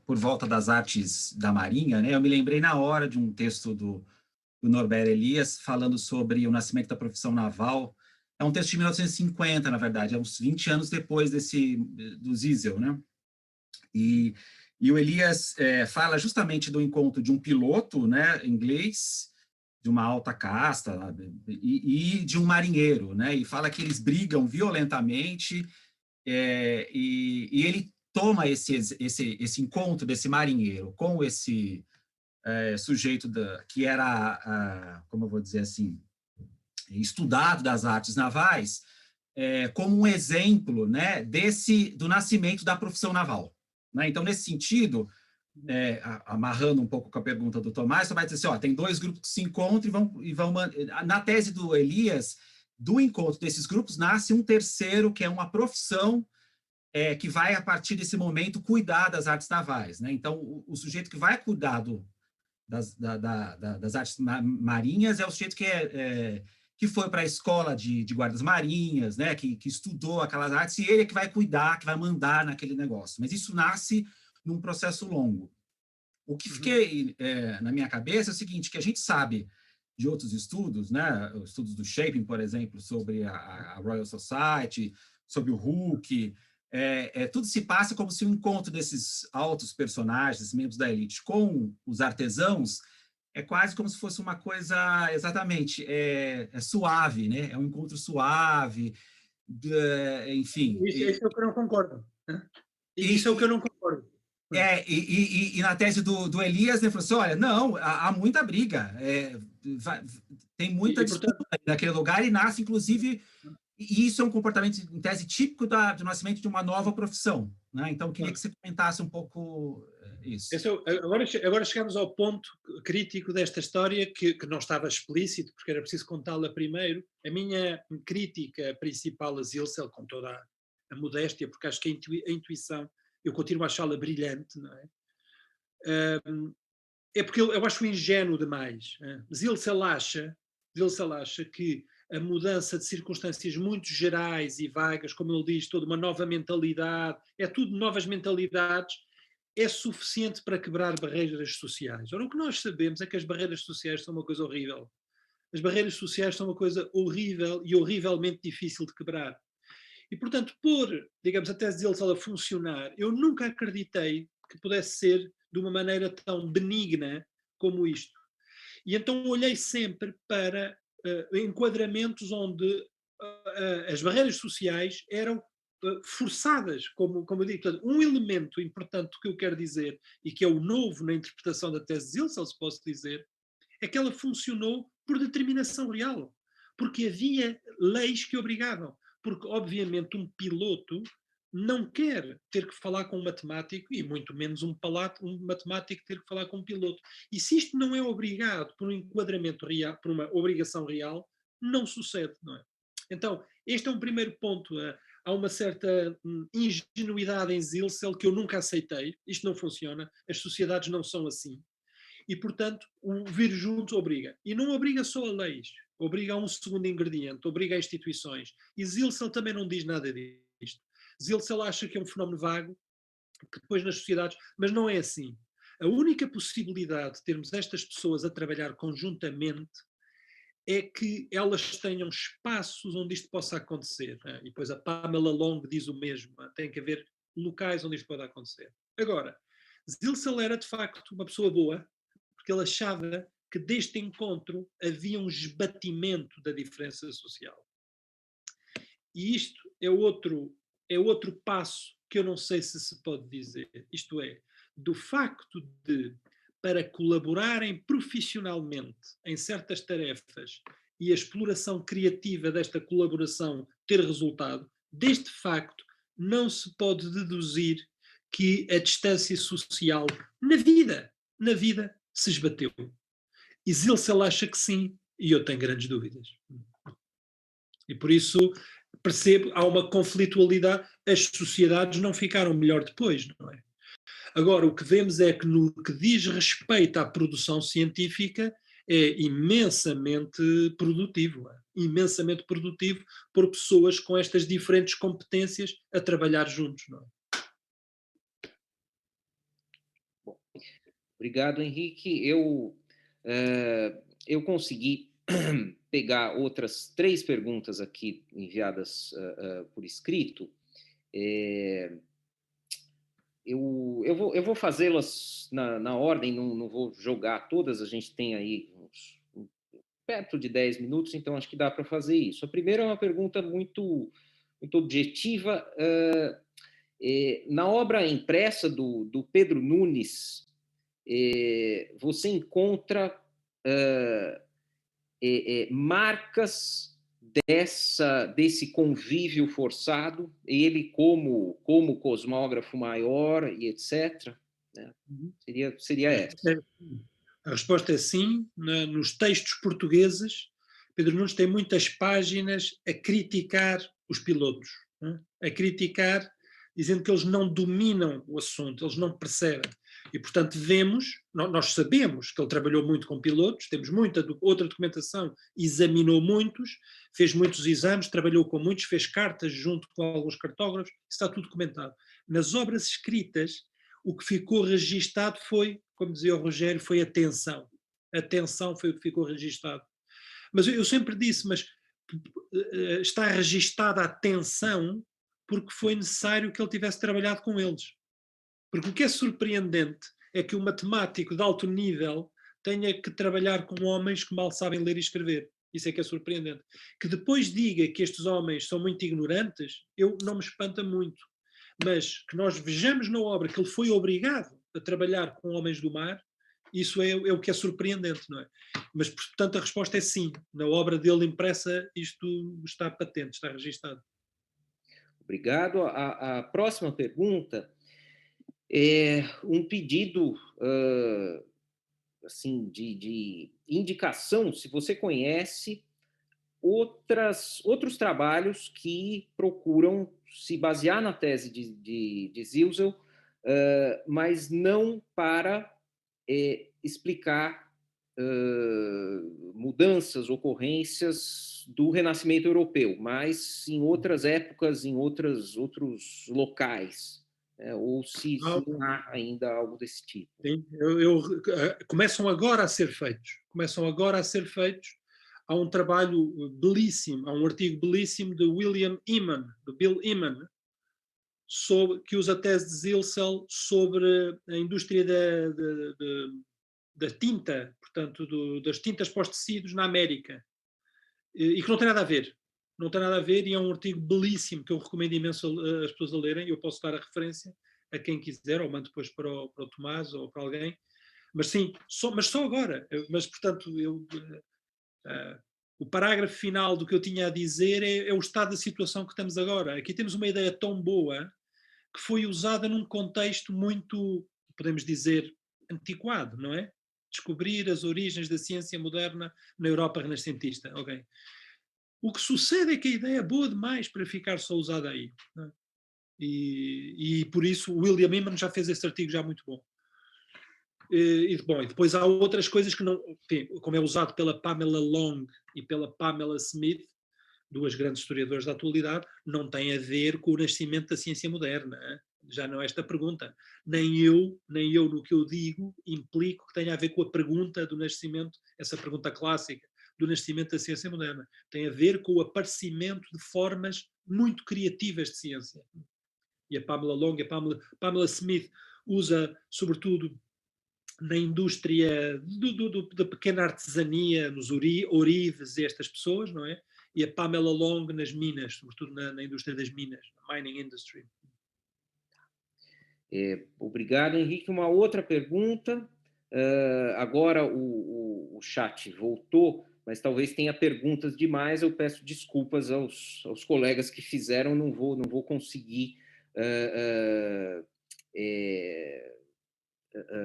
por volta das artes da Marinha, né, eu me lembrei na hora de um texto do Norbert Elias falando sobre o nascimento da profissão naval. É um texto de 1950, na verdade, é uns 20 anos depois do Ziesel, né? E, e o Elias fala justamente do encontro de um piloto, né, inglês, de uma alta casta, e de um marinheiro, né? E fala que eles brigam violentamente, e ele toma esse encontro desse marinheiro com esse sujeito que era, como eu vou dizer assim, estudado das artes navais, como um exemplo, né, do nascimento da profissão naval. Né? Então, nesse sentido, amarrando um pouco com a pergunta do Tomás, você vai dizer assim, tem dois grupos que se encontram e vão na tese do Elias, do encontro desses grupos, nasce um terceiro, que é uma profissão que vai, a partir desse momento, cuidar das artes navais. Né? Então, o sujeito que vai cuidar das artes marinhas é o sujeito que foi para a escola de guardas marinhas, né? que estudou aquelas artes, e ele é que vai cuidar, que vai mandar naquele negócio. Mas isso nasce num processo longo. O que fiquei na minha cabeça é o seguinte, que a gente sabe de outros estudos, né, estudos do Shaping, por exemplo, sobre a Royal Society, sobre o Hooke, tudo se passa como se o encontro desses altos personagens, membros da elite, com os artesãos, é quase como se fosse uma coisa, exatamente, suave, né? É um encontro suave, enfim. Isso é o que eu não concordo. Né? Isso é o que E, eu não concordo. e na tese do Elias, ele falou assim, olha, não, há muita briga, tem muita disputa Portanto, naquele lugar e nasce, inclusive, e isso é um comportamento, em tese, típico do nascimento de uma nova profissão. Né? Então, eu queria que você comentasse um pouco isso. agora chegamos ao ponto crítico desta história que não estava explícito, porque era preciso contá-la primeiro. A minha crítica principal a Zilsel, com toda a modéstia, porque acho que a intuição, eu continuo a achá-la brilhante, não é? É porque eu acho ingênuo demais. Zilsel acha que a mudança de circunstâncias muito gerais e vagas, como ele diz, toda uma nova mentalidade, é tudo novas mentalidades, é suficiente para quebrar barreiras sociais. Ora, o que nós sabemos é que as barreiras sociais são uma coisa horrível. As barreiras sociais são uma coisa horrível e horrivelmente difícil de quebrar. E, portanto, digamos, a tese dele a funcionar, eu nunca acreditei que pudesse ser de uma maneira tão benigna como isto. E então olhei sempre para enquadramentos onde as barreiras sociais eram forçadas, como eu digo. Portanto, um elemento importante que eu quero dizer, e que é o novo na interpretação da tese de Zilsel, se posso dizer, é que ela funcionou por determinação real, porque havia leis que obrigavam. Porque, obviamente, um piloto não quer ter que falar com um matemático, e muito menos um matemático ter que falar com um piloto. E se isto não é obrigado por um enquadramento real, por uma obrigação real, não sucede, não é? Então, este é um primeiro ponto. Há uma certa ingenuidade em Zilsel que eu nunca aceitei. Isto não funciona, as sociedades não são assim. E, portanto, o vir juntos obriga. E não obriga só a leis, obriga a um segundo ingrediente, obriga a instituições. E Zilsel também não diz nada disto. Zilsel acha que é um fenómeno vago, que depois nas sociedades, mas não é assim. A única possibilidade de termos estas pessoas a trabalhar conjuntamente é que elas tenham espaços onde isto possa acontecer. Né? E depois a Pamela Long diz o mesmo, né? Tem que haver locais onde isto pode acontecer. Agora, Zilsel era de facto uma pessoa boa, porque ele achava que deste encontro havia um esbatimento da diferença social. E isto é outro passo que eu não sei se pode dizer. Isto é, do facto de, para colaborarem profissionalmente em certas tarefas e a exploração criativa desta colaboração ter resultado, deste facto não se pode deduzir que a distância social na vida se esbateu. E Zilsel acha que sim, e eu tenho grandes dúvidas. E por isso percebo, há uma conflitualidade, as sociedades não ficaram melhor depois, não é? Agora, o que vemos é que no que diz respeito à produção científica é imensamente produtivo por pessoas com estas diferentes competências a trabalhar juntos, não é? Bom, obrigado, Henrique. Eu consegui pegar outras 3 perguntas aqui enviadas por escrito. Eu vou fazê-las na ordem, não vou jogar todas, a gente tem aí perto de 10 minutos, então acho que dá para fazer isso. A primeira é uma pergunta muito objetiva. Na obra impressa do Pedro Nunes, você encontra marcas desse convívio forçado, ele como cosmógrafo maior e etc. Né? Seria essa. A resposta é sim. Nos textos portugueses, Pedro Nunes tem muitas páginas a criticar os pilotos, né? A criticar, dizendo que eles não dominam o assunto, eles não percebem. E, portanto, nós sabemos que ele trabalhou muito com pilotos, temos muita outra documentação, examinou muitos, fez muitos exames, trabalhou com muitos, fez cartas junto com alguns cartógrafos, está tudo documentado. Nas obras escritas, o que ficou registado foi, como dizia o Rogério, foi a tensão. A tensão foi o que ficou registado. Mas eu sempre disse, mas está registada a tensão porque foi necessário que ele tivesse trabalhado com eles. Porque o que é surpreendente é que o matemático de alto nível tenha que trabalhar com homens que mal sabem ler e escrever. Isso é que é surpreendente. Que depois diga que estes homens são muito ignorantes, eu não me espanta muito. Mas que nós vejamos na obra que ele foi obrigado a trabalhar com homens do mar, isso é o que é surpreendente, não é? Mas, portanto, a resposta é sim. Na obra dele impressa, isto está patente, está registado. Obrigado. A próxima pergunta é um pedido assim, de indicação, se você conhece outros trabalhos que procuram se basear na tese de Zilsel, mas não para explicar mudanças, ocorrências do Renascimento Europeu, mas em outras épocas, em outros locais. Ou se não há ainda algo desse tipo. Sim, começam agora a ser feitos. Há um trabalho belíssimo, há um artigo belíssimo de William Eman, de Bill Eman, que usa a tese de Zilsel sobre a indústria da tinta, portanto, das tintas para os tecidos na América, e que não tem nada a ver. Não tem nada a ver, e é um artigo belíssimo que eu recomendo imenso às pessoas a lerem. Eu posso dar a referência a quem quiser, ou mando depois para o Tomás ou para alguém. Mas sim, mas só agora. Mas, portanto, o parágrafo final do que eu tinha a dizer é o estado da situação que estamos agora. Aqui temos uma ideia tão boa que foi usada num contexto muito, podemos dizer, antiquado, não é? Descobrir as origens da ciência moderna na Europa renascentista. Okay. O que sucede é que a ideia é boa demais para ficar só usada aí. Não é? E por isso o William Eman já fez esse artigo já muito bom. E depois há outras coisas que não, enfim, como é usado pela Pamela Long e pela Pamela Smith, duas grandes historiadoras da atualidade, não tem a ver com o nascimento da ciência moderna. já não é esta pergunta. Nem eu no que eu digo implico que tenha a ver com a pergunta do nascimento, essa pergunta clássica do nascimento da ciência moderna. Tem a ver com o aparecimento de formas muito criativas de ciência. E a Pamela Long, Pamela Smith usa, sobretudo, na indústria da pequena artesania, nos ourives e estas pessoas, não é? E a Pamela Long nas minas, sobretudo na indústria das minas, na mining industry. Obrigado, Henrique. Uma outra pergunta. Agora o chat voltou, mas talvez tenha perguntas demais. Eu peço desculpas aos colegas que fizeram, não vou conseguir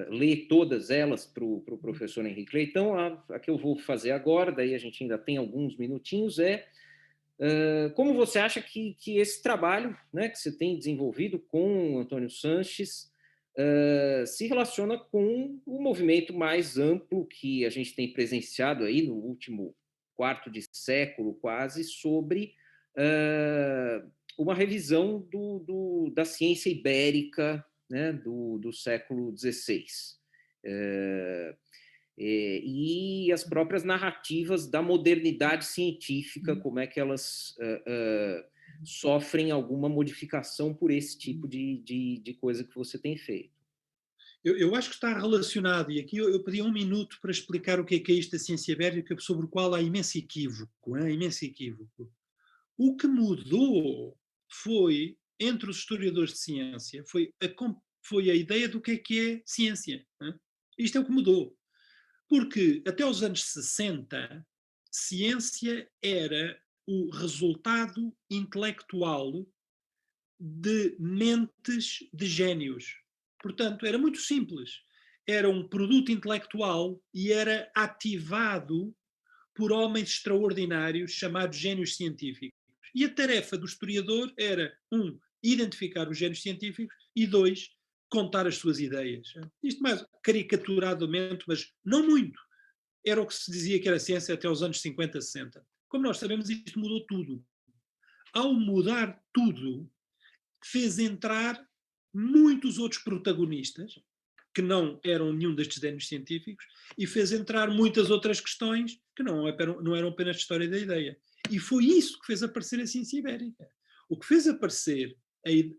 ler todas elas para o professor Henrique Leitão. A que eu vou fazer agora, daí a gente ainda tem alguns minutinhos, como você acha que esse trabalho, né, que você tem desenvolvido com o Antônio Sanches se relaciona com o movimento mais amplo que a gente tem presenciado aí no último quarto de século quase, sobre uma revisão da ciência ibérica, né, do século XVI. E as próprias narrativas da modernidade científica, como é que elas sofrem alguma modificação por esse tipo de coisa que você tem feito. Eu acho que está relacionado, e aqui eu pedi um minuto para explicar o que é isto da ciência ibérica, sobre o qual há imenso equívoco. Imenso equívoco. O que mudou foi, entre os historiadores de ciência, foi a ideia do que é ciência. Isto é o que mudou. Porque até os anos 60, ciência era o resultado intelectual de mentes de génios. Portanto, era muito simples. Era um produto intelectual e era ativado por homens extraordinários chamados génios científicos. E a tarefa do historiador era, identificar os génios científicos e, dois, contar as suas ideias. Isto mais caricaturadamente, mas não muito. Era o que se dizia que era ciência até os anos 50, 60. Como nós sabemos, isto mudou tudo. Ao mudar tudo, fez entrar muitos outros protagonistas, que não eram nenhum destes génios científicos, e fez entrar muitas outras questões que não eram apenas de história da ideia. E foi isso que fez aparecer a ciência ibérica. O que fez aparecer,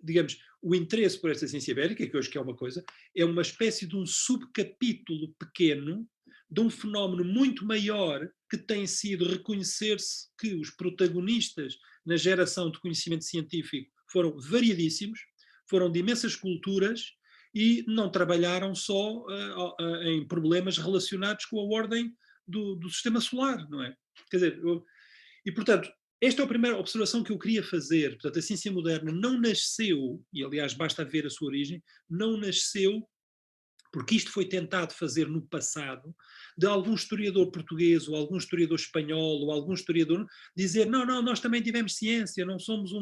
digamos, o interesse por esta ciência ibérica, que hoje que é uma coisa, é uma espécie de um subcapítulo pequeno de um fenómeno muito maior que tem sido reconhecer-se que os protagonistas na geração de conhecimento científico foram variadíssimos, foram de imensas culturas e não trabalharam só em problemas relacionados com a ordem do sistema solar, não é? Quer dizer, e portanto, esta é a primeira observação que eu queria fazer. Portanto, a ciência moderna não nasceu, e aliás basta ver a sua origem, não nasceu porque isto foi tentado fazer no passado, de algum historiador português, ou algum historiador espanhol, ou algum historiador, dizer, não, nós também tivemos ciência, não somos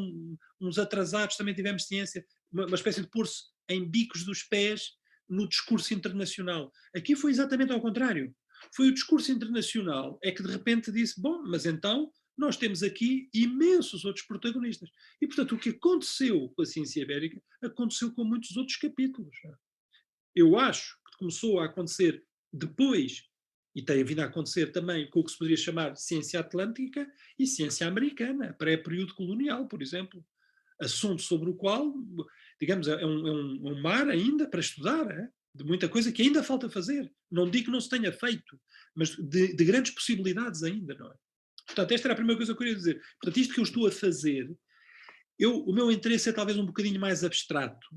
uns atrasados, também tivemos ciência, uma espécie de pôr-se em bicos dos pés no discurso internacional. Aqui foi exatamente ao contrário. Foi o discurso internacional é que de repente disse, bom, mas então nós temos aqui imensos outros protagonistas. E, portanto, o que aconteceu com a ciência ibérica aconteceu com muitos outros capítulos. Eu acho que começou a acontecer depois, e tem vindo a acontecer também com o que se poderia chamar ciência atlântica e ciência americana, pré-período colonial, por exemplo. Assunto sobre o qual, digamos, é um mar ainda para estudar, de muita coisa que ainda falta fazer. Não digo que não se tenha feito, mas de grandes possibilidades ainda, não é? Portanto, esta era a primeira coisa que eu queria dizer. Portanto, isto que eu estou a fazer, o meu interesse é talvez um bocadinho mais abstrato,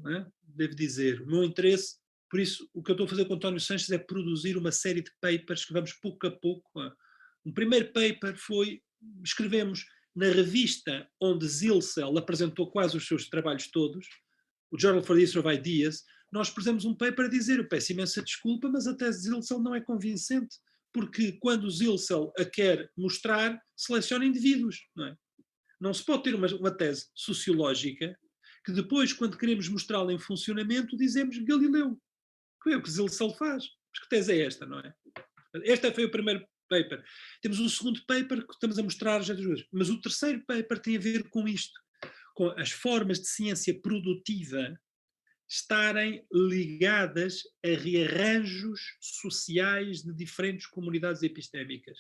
devo dizer. O meu interesse, por isso, o que eu estou a fazer com o António Sanches é produzir uma série de papers que vamos pouco a pouco. Um primeiro paper foi, escrevemos na revista onde Zilsel apresentou quase os seus trabalhos todos, o Journal for the History of Ideas, nós pusemos um paper a dizer, eu peço imensa desculpa, mas a tese de Zilsel não é convincente, porque quando Zilsel a quer mostrar, seleciona indivíduos, não é? Não se pode ter uma tese sociológica que depois, quando queremos mostrá-la em funcionamento, dizemos Galileu, que é o que Zilsel faz. Mas que tese é esta, não é? Este foi o primeiro paper. Temos um segundo paper que estamos a mostrar já duas vezes. Mas o terceiro paper tem a ver com isto, com as formas de ciência produtiva estarem ligadas a rearranjos sociais de diferentes comunidades epistémicas.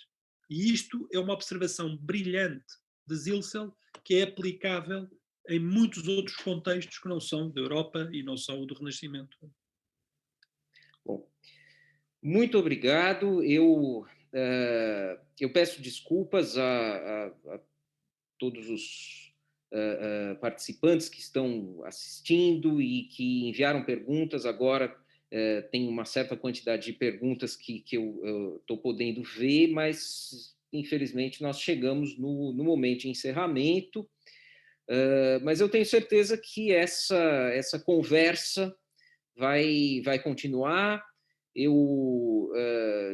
E isto é uma observação brilhante de Zilsel, que é aplicável em muitos outros contextos que não são da Europa e não são o do Renascimento. Bom, muito obrigado. Eu peço desculpas a todos os participantes que estão assistindo e que enviaram perguntas. Agora tem uma certa quantidade de perguntas que eu estou podendo ver, mas infelizmente nós chegamos no momento de encerramento. Mas eu tenho certeza que essa conversa vai continuar. Eu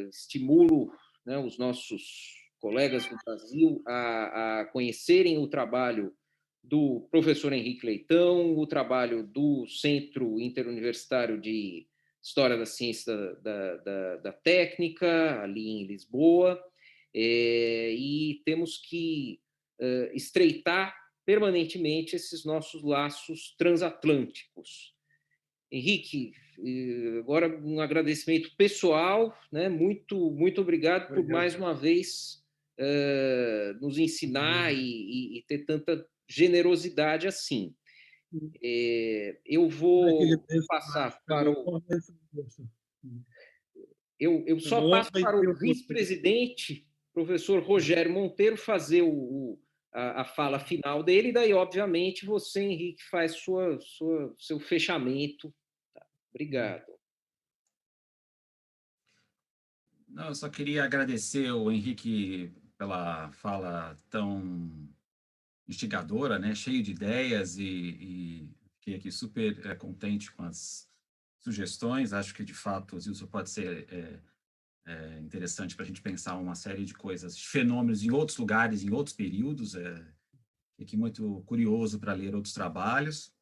estimulo, né, os nossos colegas do Brasil a conhecerem o trabalho do professor Henrique Leitão, o trabalho do Centro Interuniversitário de História da Ciência da Técnica, ali em Lisboa, e temos que estreitar permanentemente esses nossos laços transatlânticos. Henrique, agora um agradecimento pessoal, né? Muito obrigado por mais uma vez nos ensinar e ter tanta generosidade assim. Eu vou passar para o... Eu só passo para o vice-presidente, professor Rogério Monteiro, fazer a fala final dele, e daí, obviamente, você, Henrique, faz seu fechamento. Tá. Obrigado. Não, eu só queria agradecer o Henrique pela fala tão instigadora, né? Cheio de ideias, e fiquei aqui super contente com as sugestões. Acho que, de fato, isso pode ser interessante para a gente pensar uma série de coisas, de fenômenos em outros lugares, em outros períodos. Fiquei muito curioso para ler outros trabalhos.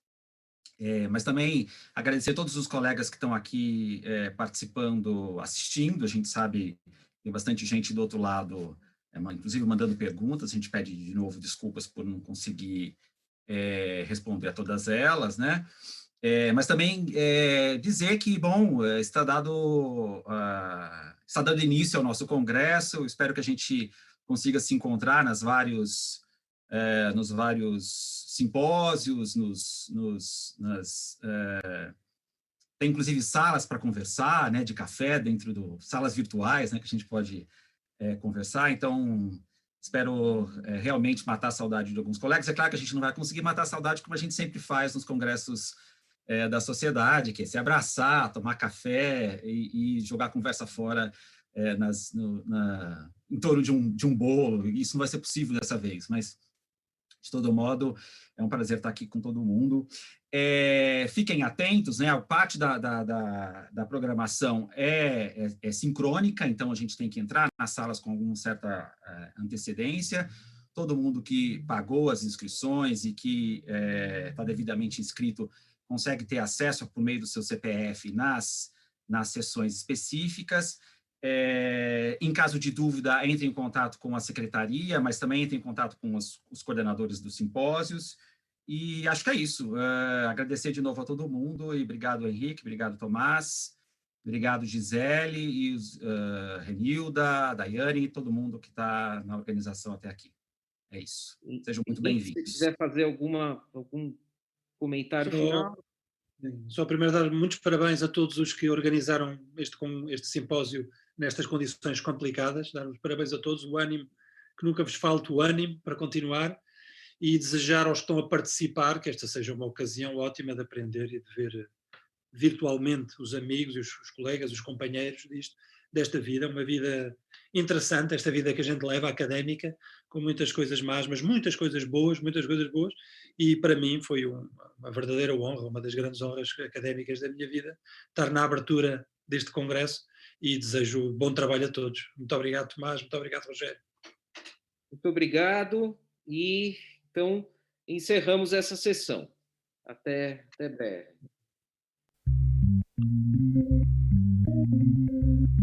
Mas também agradecer a todos os colegas que estão aqui participando, assistindo. A gente sabe que tem bastante gente do outro lado, inclusive mandando perguntas. A gente pede de novo desculpas por não conseguir responder a todas elas, né? Mas também dizer que, bom, está dando início ao nosso congresso. Espero que a gente consiga se encontrar nos vários simpósios, tem inclusive salas para conversar, né, de café salas virtuais, né, que a gente pode conversar. Então, espero realmente matar a saudade de alguns colegas. É claro que a gente não vai conseguir matar a saudade como a gente sempre faz nos congressos da sociedade, que é se abraçar, tomar café e jogar a conversa fora em torno de um bolo. Isso não vai ser possível dessa vez, mas, de todo modo, é um prazer estar aqui com todo mundo. Fiquem atentos, né? A parte da programação é sincrônica, então a gente tem que entrar nas salas com alguma certa antecedência. Todo mundo que pagou as inscrições e que está devidamente inscrito consegue ter acesso por meio do seu CPF nas sessões específicas. Em caso de dúvida, entre em contato com a secretaria, mas também entre em contato com os coordenadores dos simpósios. E acho que é isso. Agradecer de novo a todo mundo, e obrigado, Henrique, obrigado, Tomás, obrigado, Gisele, e Renilda, Daiane, e todo mundo que está na organização até aqui. É isso. Sejam muito bem-vindos. Se quiser fazer algum comentário final. Só primeiro dar muitos parabéns a todos os que organizaram este simpósio nestas condições complicadas, dar os parabéns a todos, o ânimo, que nunca vos falte o ânimo para continuar, e desejar aos que estão a participar que esta seja uma ocasião ótima de aprender e de ver virtualmente os amigos, os colegas, os companheiros desta vida, uma vida interessante, esta vida que a gente leva, académica, com muitas coisas más, mas muitas coisas boas, e para mim foi uma verdadeira honra, uma das grandes honras académicas da minha vida, estar na abertura deste congresso, e desejo bom trabalho a todos. Muito obrigado, Tomás, muito obrigado, Rogério. Muito obrigado, e então encerramos essa sessão. Até breve.